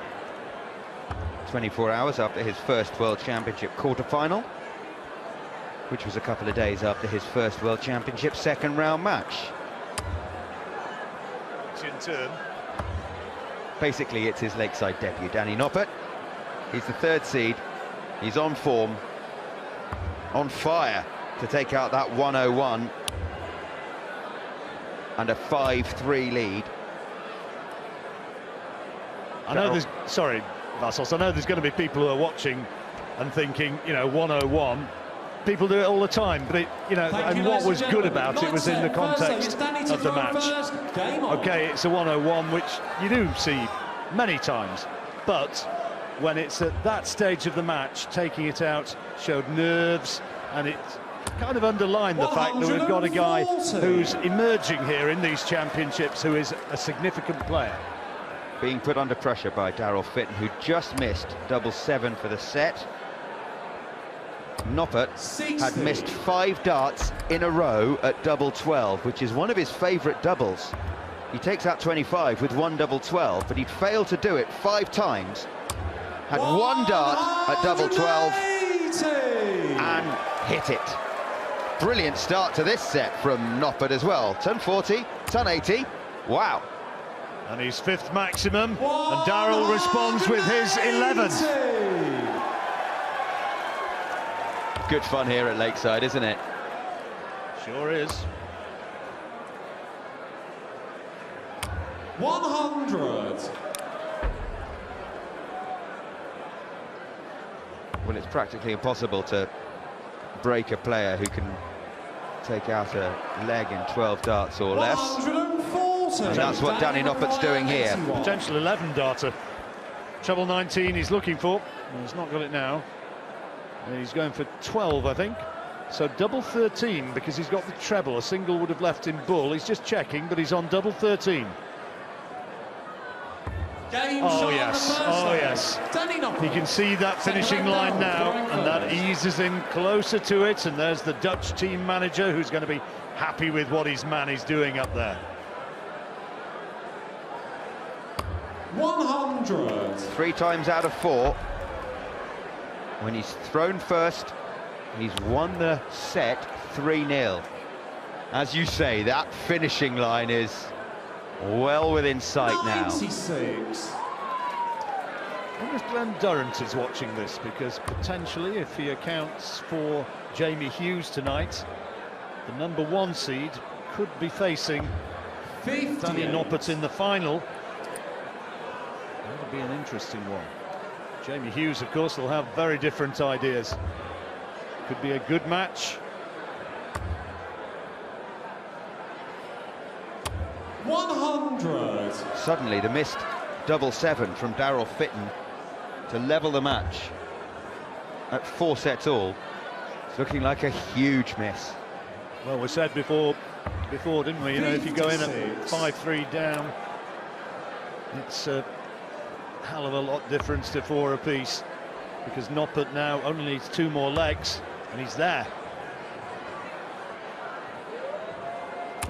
24 hours after his first World Championship quarter-final, which was a couple of days after his first World Championship second-round match. It's in turn. Basically, it's his lakeside debut, Danny Noppert. He's the third seed. He's on form, on fire to take out that 101 and a 5-3 lead. I know there's, sorry, Vassos, I know there's going to be people who are watching and thinking, you know, 101. People do it all the time, but it, you know, and what was good about it was in the context of the match. Okay, it's a 101, which you do see many times, but when it's at that stage of the match, taking it out showed nerves, and it kind of underlined the fact that we've got a guy who's emerging here in these championships who is a significant player. Being put under pressure by Daryl Fitton, who just missed double 7 for the set. Noppert had missed 5 darts in a row at double 12, which is one of his favourite doubles. He takes out 25 with 1 double 12, but he'd failed to do it 5 times. Had 1 dart at double 12 and hit it. Brilliant start to this set from Noppert as well. Turn 40, turn 80. Wow. And his 5th maximum, and Daryl responds with his 11th. Good fun here at Lakeside, isn't it? Sure is. 100. Well, it's practically impossible to break a player who can take out a leg in 12 darts or less. 140. And that's what Danny Noppert's doing here. Potential 11 darter. Treble 19 he's looking for. Well, he's not got it now. He's going for 12, I think. So double 13, because he's got the treble. A single would have left him bull. He's just checking, but he's on double 13. Oh yes, oh yes. He can see that finishing line now, and that eases him closer to it. And there's the Dutch team manager, who's going to be happy with what his man is doing up there. 100. 3 times out of 4. When he's thrown first, he's won the set 3-0. As you say, that finishing line is well within sight now. 96. I wonder if Glenn Durrant is watching this, because potentially, if he accounts for Jamie Hughes tonight, the #1 seed could be facing Danny Noppert in the final. That'll be an interesting one. Jamie Hughes, of course, will have very different ideas. Could be a good match. 100. Suddenly, the missed double 7 from Daryl Fitton to level the match at 4 sets all. It's looking like a huge miss. Well, we said before, didn't we? You know, if you go in at 5-3 down, it's a hell of a lot difference to 4 apiece, because Noppert now only needs 2 more legs, and he's there.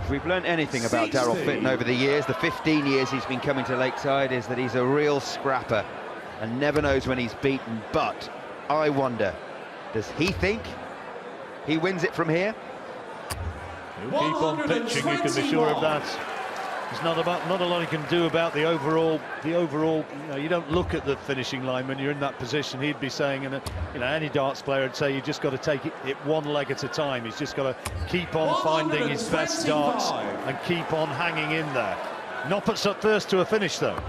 If we've learnt anything about Daryl Fitton over the years, the 15 years he's been coming to Lakeside, is that he's a real scrapper and never knows when he's beaten. But I wonder, does he think he wins it from here? He'll keep on pitching, you can be sure of that. There's not a lot he can do about the overall. You don't look at the finishing line when you're in that position. He'd be saying, and any darts player would say, you just got to take it one leg at a time. He's just got to keep on finding his best darts and keep on hanging in there. Noppert's up first to a finish, though.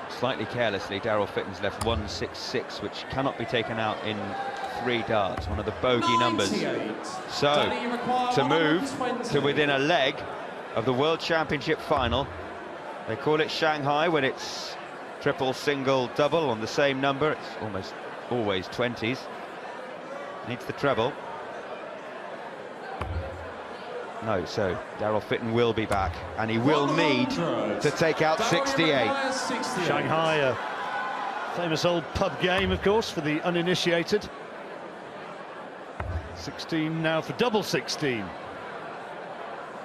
Slightly carelessly, Daryl Fitton's left 166, which cannot be taken out in 3 darts, one of the bogey numbers. So, to move to within a leg of the World Championship final. They call it Shanghai when it's triple, single, double on the same number. It's almost always 20s. Needs the treble. No, so Daryl Fitton will be back, and he will need to take out 68. Shanghai, a famous old pub game, of course, for the uninitiated. 16 now for double 16.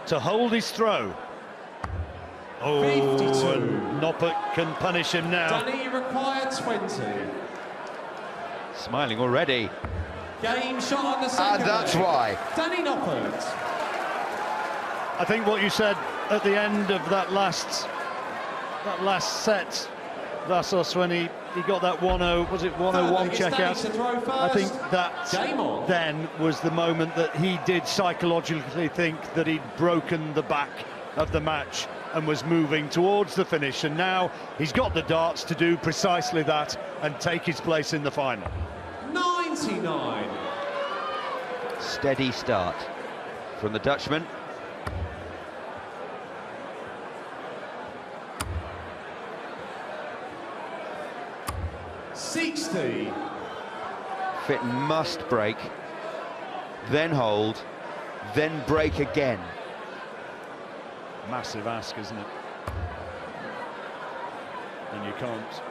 To hold his throw. Oh, and Noppert can punish him now. Danny required 20. Smiling already. Game shot on the second. And that's why. Danny Noppert. I think what you said at the end of that last set, Vassos, when he got that 1-0, was it 101 checkout? I think that then was the moment that he did psychologically think that he'd broken the back of the match and was moving towards the finish, and now he's got the darts to do precisely that and take his place in the final. 99. Steady start from the Dutchman. Fitton must break, then hold, then break again. Massive ask, isn't it? And you can't,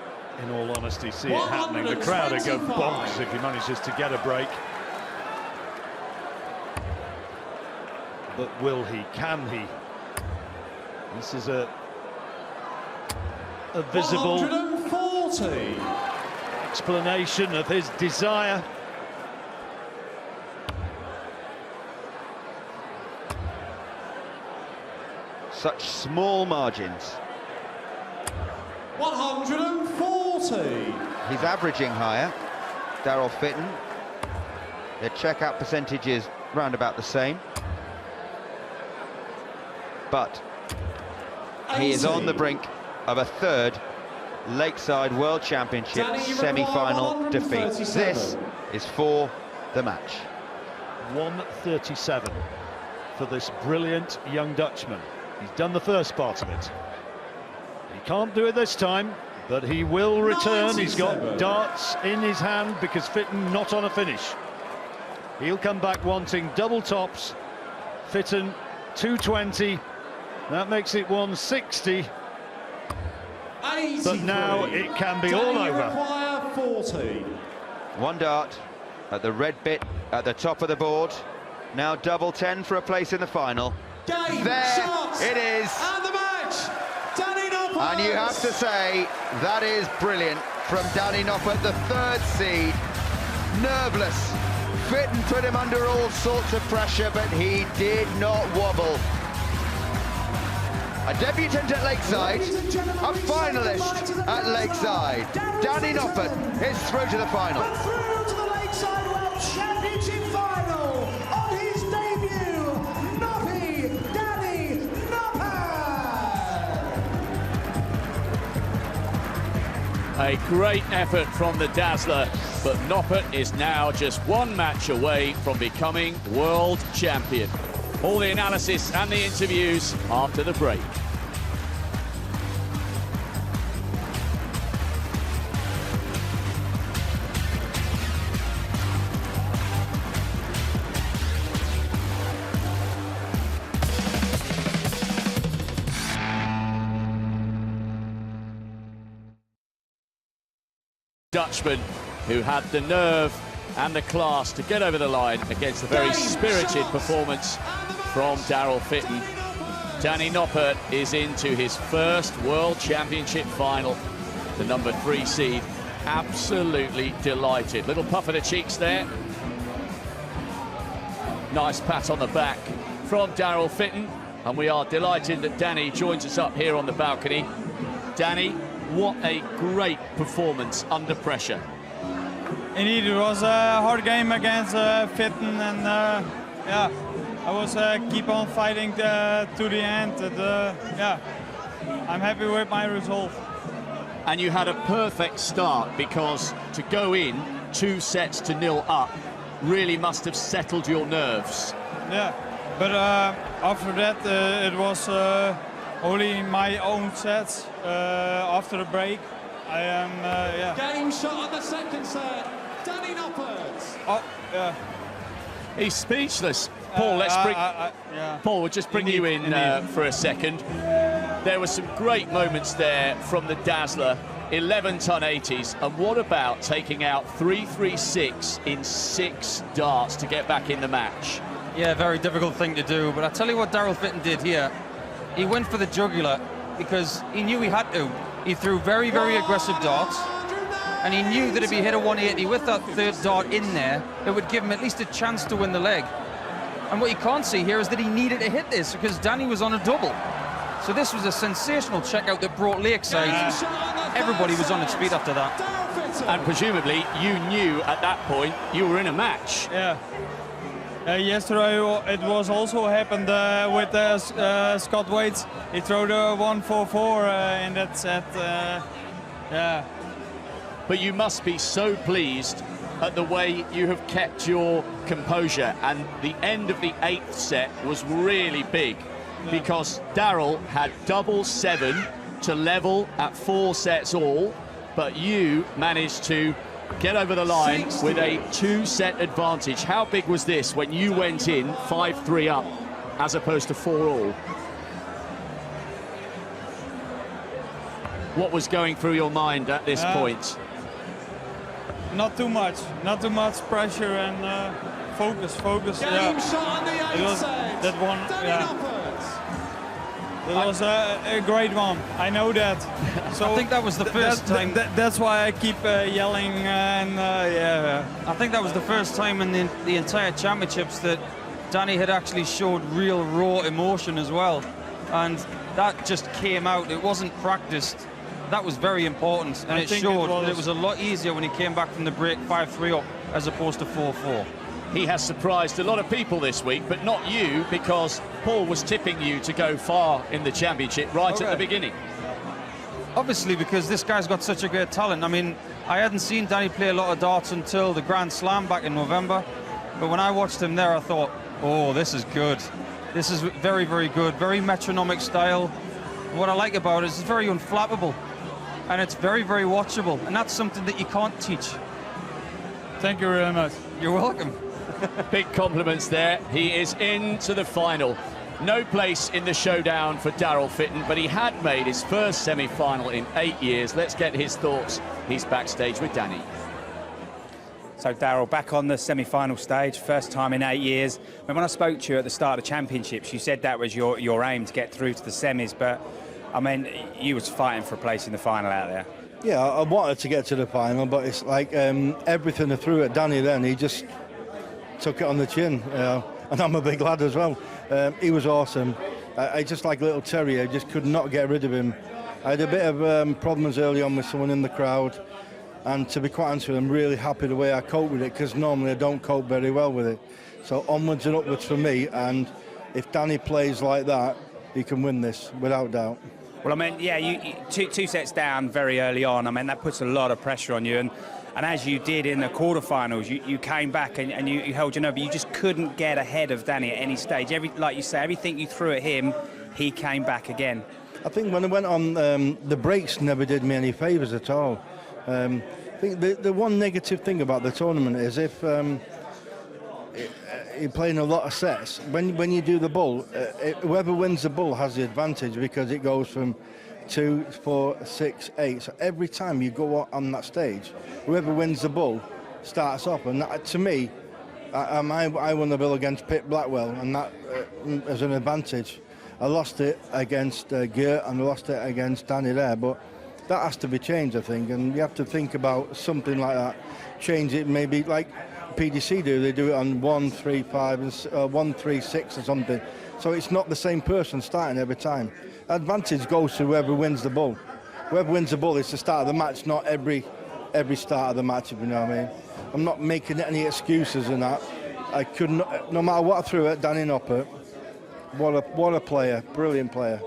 in all honesty, see it happening. The crowd would go bonkers if he manages to get a break. But will he? Can he? This is a visible 140. explanation of his desire. Such small margins. 140. He's averaging higher, Daryl Fitton. Their checkout percentage is round about the same. But he is on the brink of a 3rd Lakeside World Championship semi-final defeat. This is for the match. 137 for this brilliant young Dutchman. He's done the first part of it. He can't do it this time, but he will return. 97. He's got darts in his hand because Fitton not on a finish. He'll come back wanting double tops. Fitton 220. That makes it 160. 83. But now it can be all over. 40. One dart at the red bit at the top of the board. Now double 10 for a place in the final. Game, there shots, it is. And the match. Danny Noppert. And you have to say, that is brilliant from Danny Noppert, the 3rd seed. Nerveless. Fitton put him under all sorts of pressure, but he did not wobble. A debutant at Lakeside, a finalist at Lakeside. Danny Noppert is through to the final. Through to the Lakeside World Championship final. On his debut, Danny Noppert. A great effort from the Dazzler, but Noppert is now just one match away from becoming world champion. All the analysis and the interviews after the break. Dutchman who had the nerve and the class to get over the line against a very spirited performance from Daryl Fitton. Danny Noppert is into his first World Championship final, the number 3 seed. Absolutely delighted. Little puff of the cheeks there. Nice pat on the back from Daryl Fitton, and we are delighted that Danny joins us up here on the balcony. Danny, what a great performance under pressure. Indeed, it was a hard game against Fitton, and yeah, I was keep on fighting to the end. And, yeah, I'm happy with my result. And you had a perfect start, because to go in 2-0 up really must have settled your nerves. Yeah, but after that it was only my own sets. After the break, I am yeah. Game shot on the second set. Danny Noppert. Oh, yeah. He's speechless. Paul, let's bring yeah. Paul, we'll just bring you in for a second. There were some great moments there from the Dazzler, 11-ton 80s, and what about taking out 336 in 6 darts to get back in the match? Yeah, very difficult thing to do, but I tell you what Daryl Fitton did here. He went for the jugular because he knew he had to. He threw very, very aggressive darts, and he knew that if he hit a 180 with that third dart in there, it would give him at least a chance to win the leg. And what you can't see here is that he needed to hit this because Danny was on a double. So this was a sensational checkout that brought Lakeside. Everybody was on its feet after that. And presumably you knew at that point you were in a match. Yeah. Yesterday it was also happened with Scott Waits. He threw the 144 in that set. Yeah. But you must be so pleased at the way you have kept your composure, and the end of the 8th set was really big, because Daryl had double 7 to level at 4 sets all, but you managed to get over the line with a 2-set advantage. How big was this when you went in 5-3 up as opposed to 4 all? What was going through your mind at this point? Not too much pressure, and focus. Yeah. It was that one. Yeah. It was a great one. I know that. So I think that was the first time. That's why I keep yelling, and yeah. I think that was the first time in the entire championships that Danny had actually showed real raw emotion as well, and that just came out. It wasn't practiced. That was very important, and it showed that it was a lot easier when he came back from the break 5-3 up as opposed to 4-4. He has surprised a lot of people this week, but not you, because Paul was tipping you to go far in the championship right at the beginning. Obviously, because this guy's got such a great talent. I mean, I hadn't seen Danny play a lot of darts until the Grand Slam back in November, but when I watched him there, I thought, oh, this is good. This is very, very good, very metronomic style. What I like about it is it's very unflappable, and it's very, very watchable, and that's something that you can't teach. Thank you very much. You're welcome. Big compliments there. He is into the final. No place in the showdown for Daryl Fitton, but he had made his first semi-final in 8 years. Let's get his thoughts. He's backstage with Danny. So Daryl, back on the semi-final stage, first time in 8 years. When I spoke to you at the start of the championships, you said that was your aim to get through to the semis, but I mean, you was fighting for a place in the final out there. Yeah, I wanted to get to the final, but it's like everything I threw at Danny then, he just took it on the chin. And I'm a big lad as well. He was awesome. I just like a little terrier, just could not get rid of him. I had a bit of problems early on with someone in the crowd, and to be quite honest with you, I'm really happy the way I cope with it, because normally I don't cope very well with it. So onwards and upwards for me, and if Danny plays like that, he can win this, without doubt. Well, I mean, yeah, you two sets down very early on. I mean, that puts a lot of pressure on you. And as you did in the quarterfinals, you came back and you held your nerve, but you just couldn't get ahead of Danny at any stage. Like you say, everything you threw at him, he came back again. I think when I went on, the breaks never did me any favours at all. I think the one negative thing about the tournament is if you're playing a lot of sets, when you do the bull, whoever wins the bull has the advantage, because it goes from 2, 4, 6, 8. So every time you go on that stage, whoever wins the bull starts off. And that, to me, I won the bill against Pitt Blackwell, and that is an advantage. I lost it against Gert and I lost it against Danny there, but that has to be changed, I think, and you have to think about something like that. Change it maybe like PDC do. They do it on 1-3-5 and 1-3-6 or something. So it's not the same person starting every time. Advantage goes to whoever wins the ball. Whoever wins the ball is the start of the match, not every start of the match, if you know what I mean. I'm not making any excuses in that. I couldn't, no matter what I threw at Danny Noppert. What a player, brilliant player.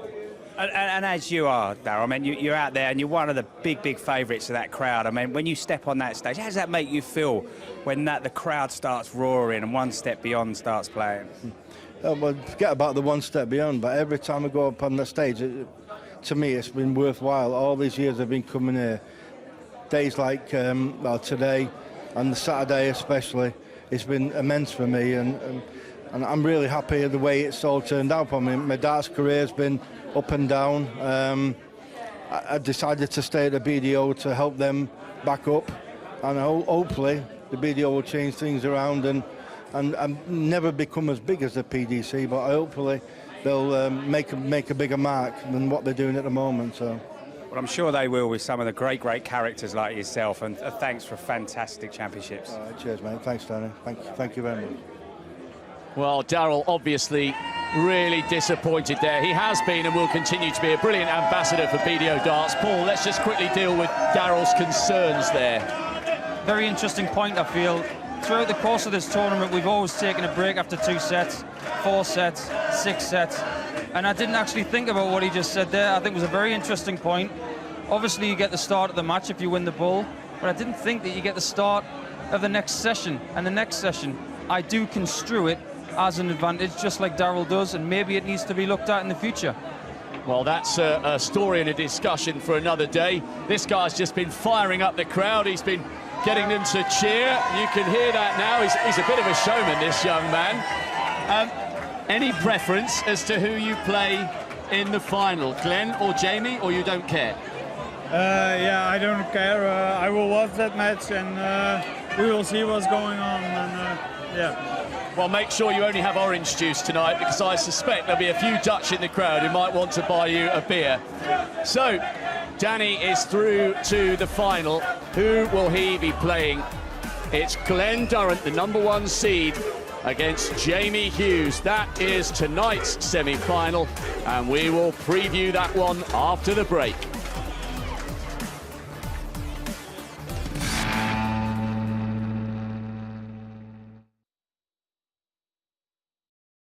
And as you are, Darryl, I mean, you're out there and you're one of the big favourites of that crowd. I mean, when you step on that stage, how does that make you feel when the crowd starts roaring and One Step Beyond starts playing? Well, forget about the One Step Beyond, but every time I go up on the stage, to me, it's been worthwhile. All these years I've been coming here, days like today and the Saturday especially, it's been immense for me, and I'm really happy with the way it's all turned out for me. My darts career's been up and down. I decided to stay at the BDO to help them back up, and hopefully the BDO will change things around and never become as big as the PDC, but hopefully they'll make a bigger mark than what they're doing at the moment. So. Well, I'm sure they will with some of the great characters like yourself, and thanks for fantastic championships. All right, cheers, mate. Thanks, Danny. Thank you very much. Well, Darryl obviously really disappointed there. He has been and will continue to be a brilliant ambassador for BDO darts. Paul, let's just quickly deal with Darryl's concerns there. Very interesting point, I feel. Throughout the course of this tournament, we've always taken a break after 2 sets, 4 sets, 6 sets. And I didn't actually think about what he just said there. I think it was a very interesting point. Obviously, you get the start of the match if you win the ball, but I didn't think that you get the start of the next session. And the next session, I do construe it as an advantage, just like Darryl does, and maybe it needs to be looked at in the future. Well, that's a story and a discussion for another day. This guy's just been firing up the crowd. He's been getting them to cheer. You can hear that now. He's a bit of a showman, this young man. Any preference as to who you play in the final, Glenn or Jamie, or you don't care? Yeah, I don't care. I will watch that match and we will see what's going on. And yeah. Well, make sure you only have orange juice tonight, because I suspect there'll be a few Dutch in the crowd who might want to buy you a beer. So, Danny is through to the final. Who will he be playing? It's Glenn Durrant, the #1 seed, against Jamie Hughes. That is tonight's semi-final, and we will preview that one after the break.